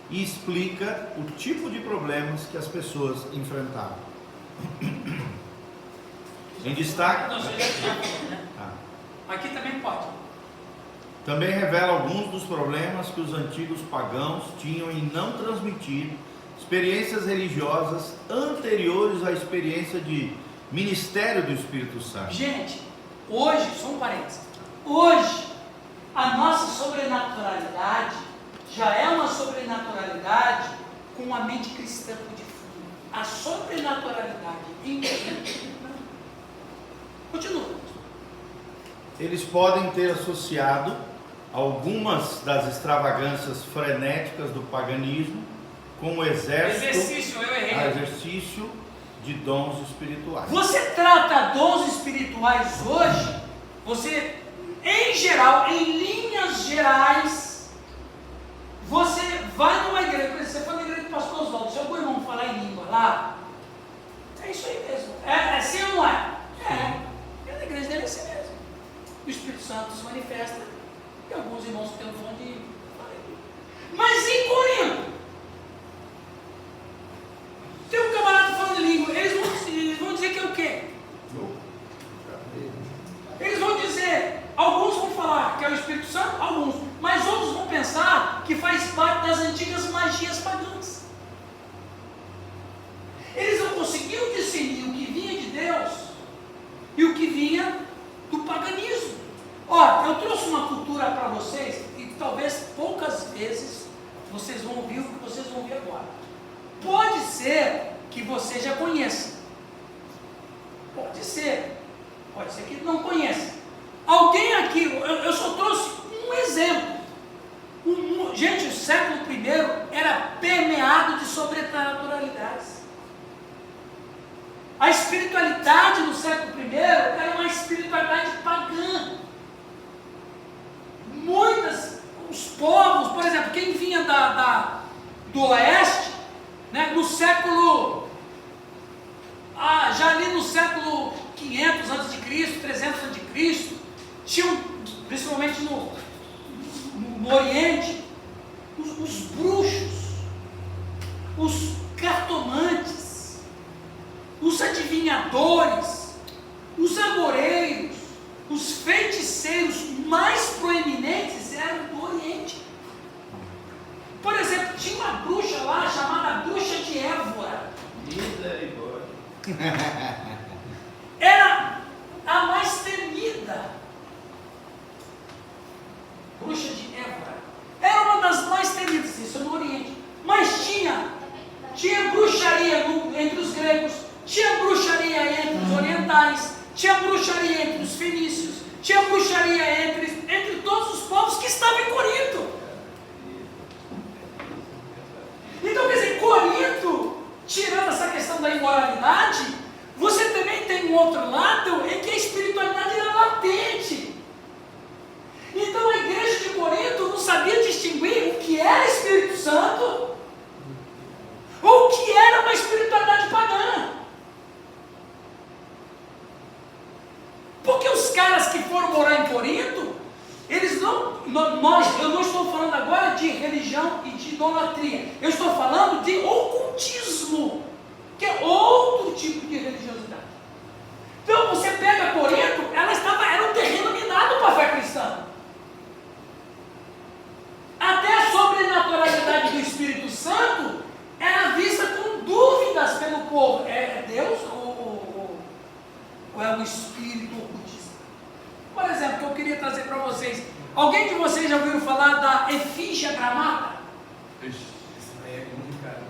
e explica o tipo de problemas que as pessoas enfrentavam. Em destaque... Não, você já falou, né? Aqui também pode. Também revela alguns dos problemas que os antigos pagãos tinham em não transmitir experiências religiosas anteriores à experiência de ministério do Espírito Santo. Gente, hoje, só um parênteses, hoje a nossa sobrenaturalidade já é uma sobrenaturalidade com a mente cristã por de fundo. A sobrenaturalidade em continua. Eles podem ter associado algumas das extravagâncias frenéticas do paganismo como exercício de dons espirituais. Você trata dons espirituais hoje, você, em geral, em linhas gerais, você vai numa igreja, por exemplo, você foi na igreja do pastor Oswaldo, se algum irmão falar em língua lá, é isso aí mesmo. É assim ou não é? É na igreja dele é assim mesmo. O Espírito Santo se manifesta e alguns irmãos têm um dom de... Mas em Corinto, tem um camarada falando em língua, eles vão dizer que é o quê? Eles vão dizer, alguns vão falar que é o Espírito Santo, alguns, mas outros vão pensar que faz parte das antigas magias pagãs. Eles não conseguiam discernir o que vinha de Deus e o que vinha do paganismo. Ó, eu trouxe uma cultura para vocês e talvez poucas vezes vocês vão ouvir o que vocês vão ouvir agora. Pode ser que você já conheça. Pode ser que não conheça. Alguém aqui, eu só trouxe um exemplo. Gente, o século I era permeado de sobrenaturalidades. A espiritualidade no século I era uma espiritualidade pagã. Os povos, por exemplo, quem vinha do oeste, né, no século, já ali no século 500 a.C., 300 a.C., tinham, principalmente no Oriente, os bruxos, os cartomantes, os adivinhadores, os agoreiros, os feiticeiros mais proeminentes eram do Oriente. Por exemplo, tinha uma bruxa lá chamada Bruxa de Évora. Era a mais temida. Bruxa de Évora. Era uma das mais temidas, isso no Oriente. Mas tinha bruxaria entre os gregos, tinha bruxaria entre os orientais, tinha bruxaria entre os fenícios, tinha bruxaria entre todos os povos que estavam em Corinto. Então, quer dizer, Corinto, tirando essa questão da imoralidade, você também tem um outro lado em que a espiritualidade era latente. Então a igreja de Corinto não sabia distinguir o que era Espírito Santo ou o que era uma espiritualidade pagã. Porque os caras que foram morar em Corinto, eles eu não estou falando agora de religião e de idolatria, eu estou falando de ocultismo, que é outro tipo de religiosidade. Então você pega Corinto, era um terreno minado para a fé cristã. Até a sobrenaturalidade do Espírito Santo era vista com dúvidas pelo povo. É Deus ou é um espírito ocultista? Por exemplo, que eu queria trazer para vocês. Alguém de vocês já ouviu falar da Efígia Gramata? Isso aí é complicado.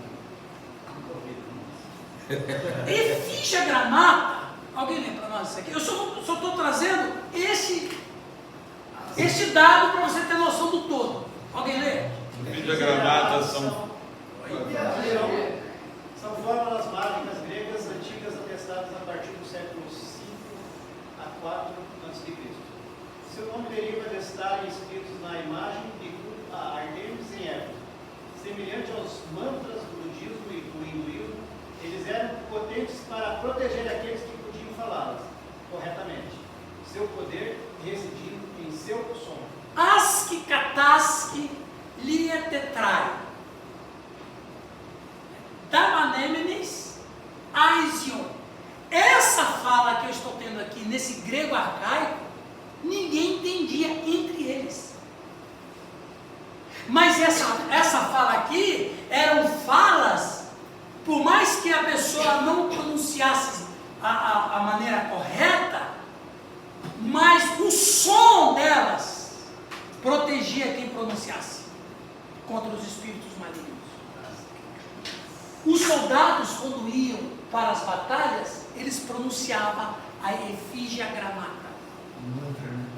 Efígia Gramata. Alguém lembra para nós isso aqui? Eu só estou trazendo esse dado para você ter noção do todo. Alguém lê? Efígia Gramata são fórmulas mágicas gregas antigas atestadas a partir do século V a 4 a.C. Seu nome deriva de estarem escritos na imagem de culto a Artemis em Éfeso. Semelhante aos mantras do budismo e do hinduísmo, eles eram potentes para proteger aqueles que podiam falá-las corretamente. Seu poder residindo em seu som. Asque kataske lia tetrai. Damanemenes aizion. Essa fala que eu estou tendo aqui, nesse grego arcaico, ninguém entendia entre eles. Mas essa fala aqui, eram falas, por mais que a pessoa não pronunciasse a maneira correta, mas o som delas protegia quem pronunciasse contra os espíritos malignos. Os soldados, quando iam para as batalhas, eles pronunciavam a efígia gramata.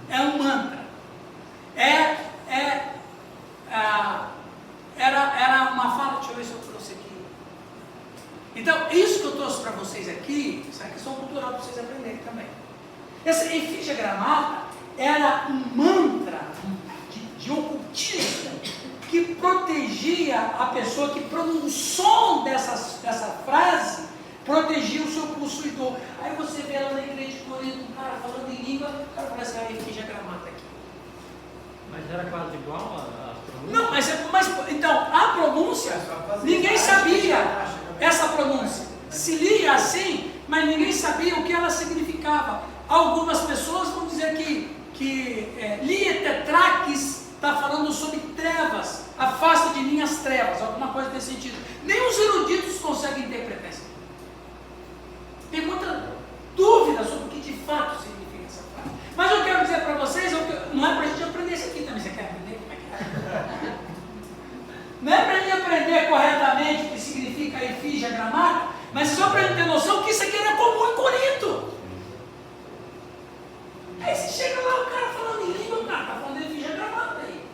É um mantra. Era uma fala, deixa eu ver se eu trouxe aqui. Então, isso que eu trouxe para vocês aqui, isso é questão cultural para vocês aprenderem também. Essa efígia gramata era um mantra de ocultismo que protegia a pessoa que, o som dessa frase, protegia o seu possuidor. Aí você vê lá na igreja de Corinto, um cara falando em língua, o cara fala assim, a efígia gramata aqui. Mas era quase igual a pronúncia? Não, mas então, a pronúncia, ninguém sabia essa pronúncia. Se lia assim, mas ninguém sabia o que ela significava. Algumas pessoas vão dizer que lietetrakis está falando sobre trevas, afasta de mim as trevas, alguma coisa nesse sentido. Nem os eruditos conseguem interpretar isso. Tem muita dúvida sobre o que de fato significa essa frase. Mas eu quero dizer para vocês, não é para a gente aprender isso aqui também, você quer aprender? Como é que é? Não é para a gente aprender corretamente o que significa a efígia gramata, mas só para a gente ter noção que isso aqui era comum em Corinto. Aí você chega lá, o cara falando em língua, o cara está falando de efígia gramata aí.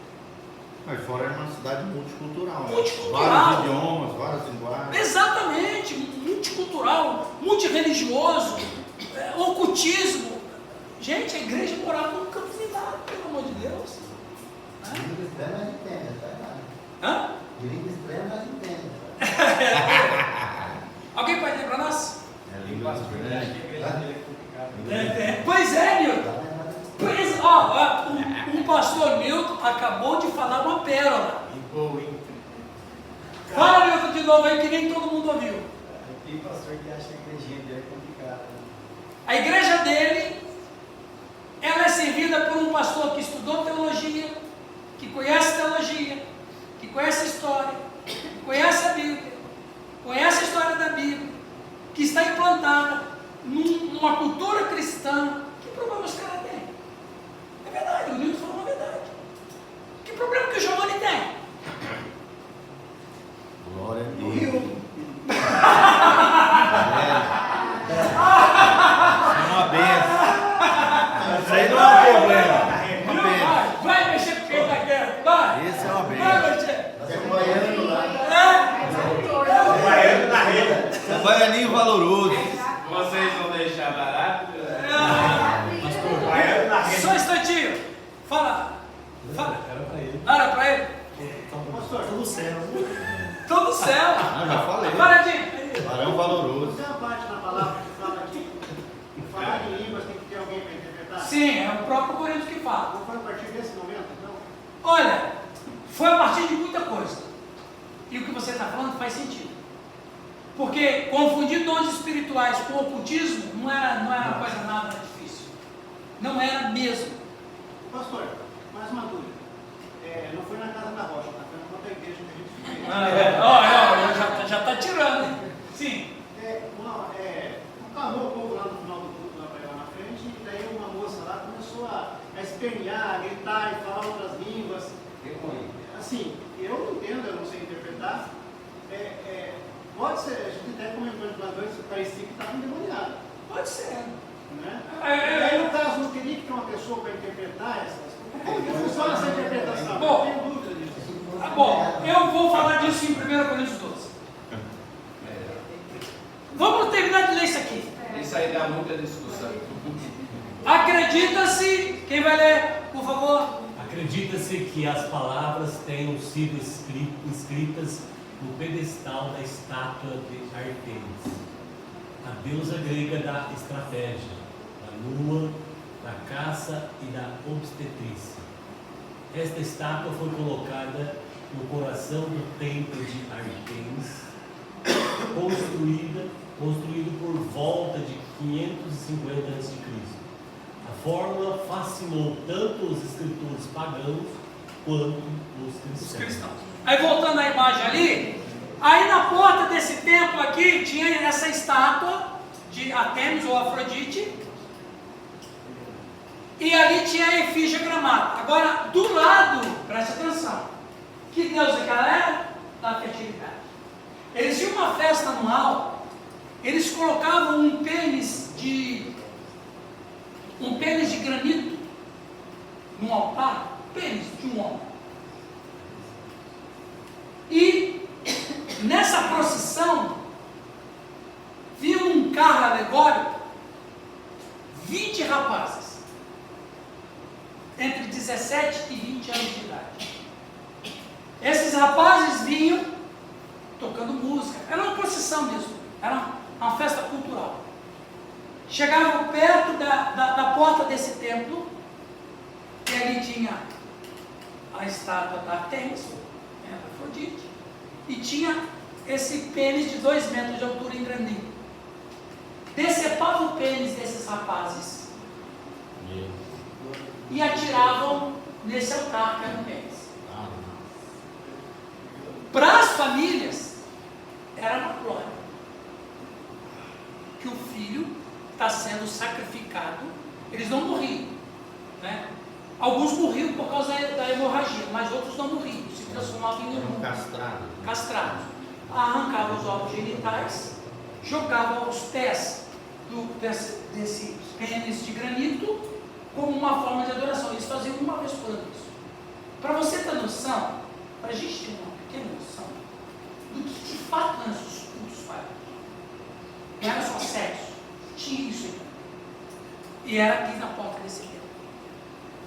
Mas fora é uma cidade multicultural. Multicultural. Vários idiomas, várias linguagens. Exatamente, multicultural, multirreligioso, ocultismo. Gente, a igreja morava num campo minado, pelo amor de Deus. De língua estranha nós entendemos, é verdade. Hã? De língua estranha nós entendemos. Alguém pode dizer para nós? É língua estranha. Acho que a igreja dele é complicada. Pois é, Milton. Um pastor Milton acabou de falar uma pérola. Fala, Milton, de novo aí que nem todo mundo ouviu. Tem pastor que acha que a igrejinha dele é complicada. A igreja dele, ela é servida por um pastor que estudou teologia, que conhece teologia, que conhece a história, que conhece a Bíblia, conhece a história da Bíblia, que está implantada numa cultura cristã. Que problema os caras têm? É verdade, o Nilton falou uma verdade. Que problema que o Giovanni tem? Glória a Deus. É uma benção. Isso aí não é um problema. É uma benção. Vai mexer com quem está quieto, vai. Esse é uma benção. Vai mexer. É um baiano lá. O baiano na rede. É um baianinho valoroso. Vocês vão deixar barato? O baiano na rede. Só um instantinho. Fala. Era pra ele. Era para ele? Pastor, Tudo céu. Todo o céu. Ah, já falei. Paradinho. Barão valoroso. tem uma parte na palavra que fala que falar em línguas tem que ter alguém para interpretar? Sim, é o próprio Coríntios que fala. Não foi a partir desse momento, então? Olha, foi a partir de muita coisa. E o que você está falando faz sentido. Porque confundir dons espirituais com ocultismo não era coisa nada difícil. Não era mesmo. Pastor, mais uma dúvida. Não foi na casa da rocha, tá? Foi na outra igreja que a gente Já está tirando. Hein? Sim. Calmou o povo lá no final do culto, lá na frente, e daí uma moça lá começou a espernear, a gritar e falar outras línguas. Assim, eu não entendo, eu não sei interpretar. Pode ser, a gente até comentou de uma vez que parecia que estava endemoniado. Pode ser. Né? E aí, no caso, não teria que ter uma pessoa para interpretar essas coisas. Como que funciona essa interpretação? Bom, eu tenho dúvida disso. Tá bom, eu vou falar disso em 1 Coríntios 12. Vamos terminar de ler isso aqui. Isso aí dá muita discussão. Acredita-se, quem vai ler, por favor? Acredita-se que as palavras tenham sido inscritas no pedestal da estátua de Ártemis, a deusa grega da estratégia, da lua, da caça raça e da obstetrícia. Esta estátua foi colocada no coração do templo de Artemis, construído por volta de 550 a.C. A fórmula fascinou tanto os escritores pagãos quanto os cristãos. Aí voltando à imagem ali, aí na porta desse templo aqui tinha essa estátua de Artemis ou Afrodite, e ali tinha a efígie gramada. Agora, do lado, preste atenção, que deusa que ela era? Da fertilidade. Eles tinham uma festa anual, eles colocavam um pênis de granito num altar, pênis de um homem. E nessa procissão, viu um carro alegórico, 20 rapazes, entre 17 e 20 anos de idade. Esses rapazes vinham tocando música, era uma procissão mesmo, era uma festa cultural. Chegavam perto da porta desse templo, e ali tinha a estátua da Artemis, Afrodite, e tinha esse pênis de 2 metros de altura em grandinho. Decepava o pênis desses rapazes e atiravam nesse altar que era o pênis. Para as famílias, era uma glória que o filho está sendo sacrificado. Eles não morriam, né? Alguns morriam por causa da hemorragia, mas outros não morriam, se transformavam em um castrados. Arrancavam os órgãos genitais, jogavam aos pés desse pênis de granito como uma forma de adoração. Eles faziam uma vez por ano isso. Para você ter noção, para a gente ter uma pequena noção do que de fato eram os cultos pagãos. Não era só sexo, tinha isso aí. E era aqui na porta desse templo.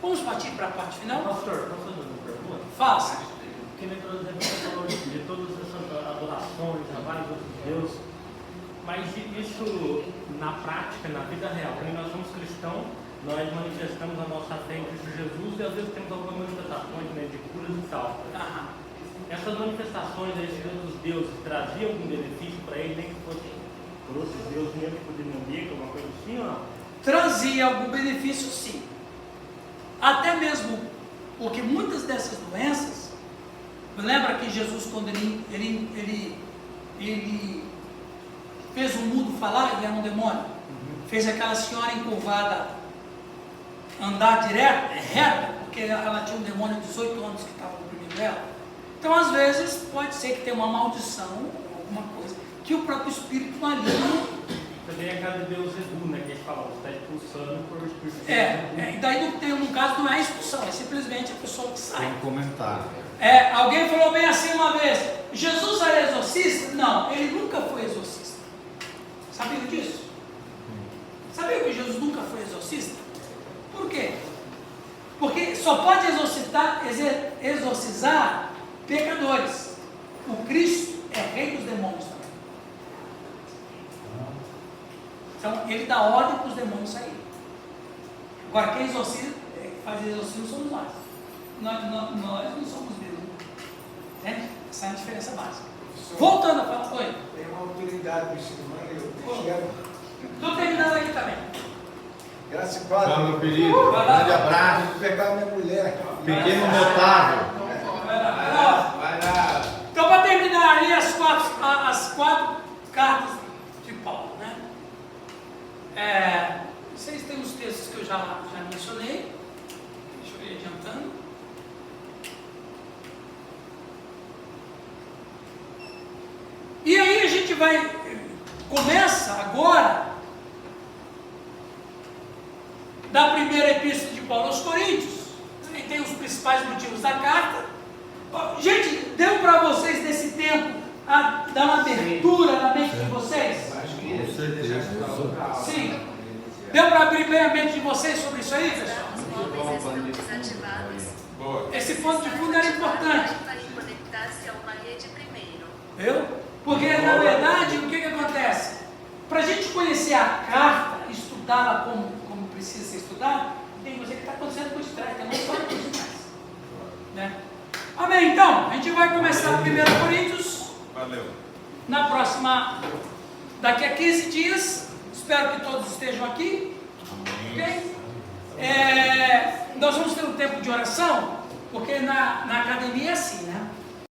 Vamos partir para a parte final? Pastor, posso fazer uma pergunta? Faça. Porque me trouxe você falou de todas essas adorações a vários outros deuses, mas isso na prática, na vida real, quando nós somos cristãos, nós manifestamos a nossa fé em Cristo Jesus e às vezes temos algumas manifestações, né, de curas e tal. Essas manifestações a esses outros deuses traziam algum benefício para ele, nem que fosse por outros deuses, mesmo tipo de demoníaco, alguma coisa assim ou não? Trazia algum benefício, sim. Até mesmo porque muitas dessas doenças, lembra que Jesus, quando ele fez um mudo falar, ele era um demônio, fez aquela senhora encurvada andar direto, reta, porque ela tinha um demônio de 18 anos que estava oprimindo ela. Então, às vezes, pode ser que tenha uma maldição, alguma coisa, que o próprio Espírito maligno. Também é a casa de Deus Edu, né? Que eles falam, você está expulsando por Espírito. E daí no caso não é expulsão, é simplesmente a pessoa que sai. Tem um comentário. Alguém falou bem assim uma vez: Jesus era exorcista? Não, ele nunca foi exorcista. Sabia disso? Sabia que Jesus nunca foi exorcista? Por quê? Porque só pode exorcizar pecadores. O Cristo é rei dos demônios também. Então ele dá ordem para os demônios saírem. Agora quem faz exorcismo somos nós. Nós não somos Deus. Entende? Essa é a diferença básica. Voltando a falar, oi. Tem uma autoridade do Silvano, eu quero. Estou terminando aqui também. Graças a Deus. Tchau, meu querido. Um grande abraço. Vou pegar minha mulher. Pequeno notável. Vai lá. Então, para terminar ali as quatro cartas de Paulo, né? Vocês têm os textos que eu já mencionei. Deixa eu ir adiantando. E aí a gente começa agora da primeira epístola de Paulo aos Coríntios. E tem os principais motivos da carta. Gente, deu para vocês nesse tempo a dar uma abertura na mente de vocês? Sim. Deu para abrir bem a mente de vocês sobre isso aí, pessoal? Esse ponto de fundo era importante. Porque, na verdade, o que acontece? Para a gente conhecer a carta, estudá-la como precisa ser estudada, tem coisa que está acontecendo por trás, tem uma história por trás. Né? Amém? Então, a gente vai começar 1 Coríntios. Valeu. Na próxima, daqui a 15 dias. Espero que todos estejam aqui. Ok? Nós vamos ter um tempo de oração, porque na academia é assim, né?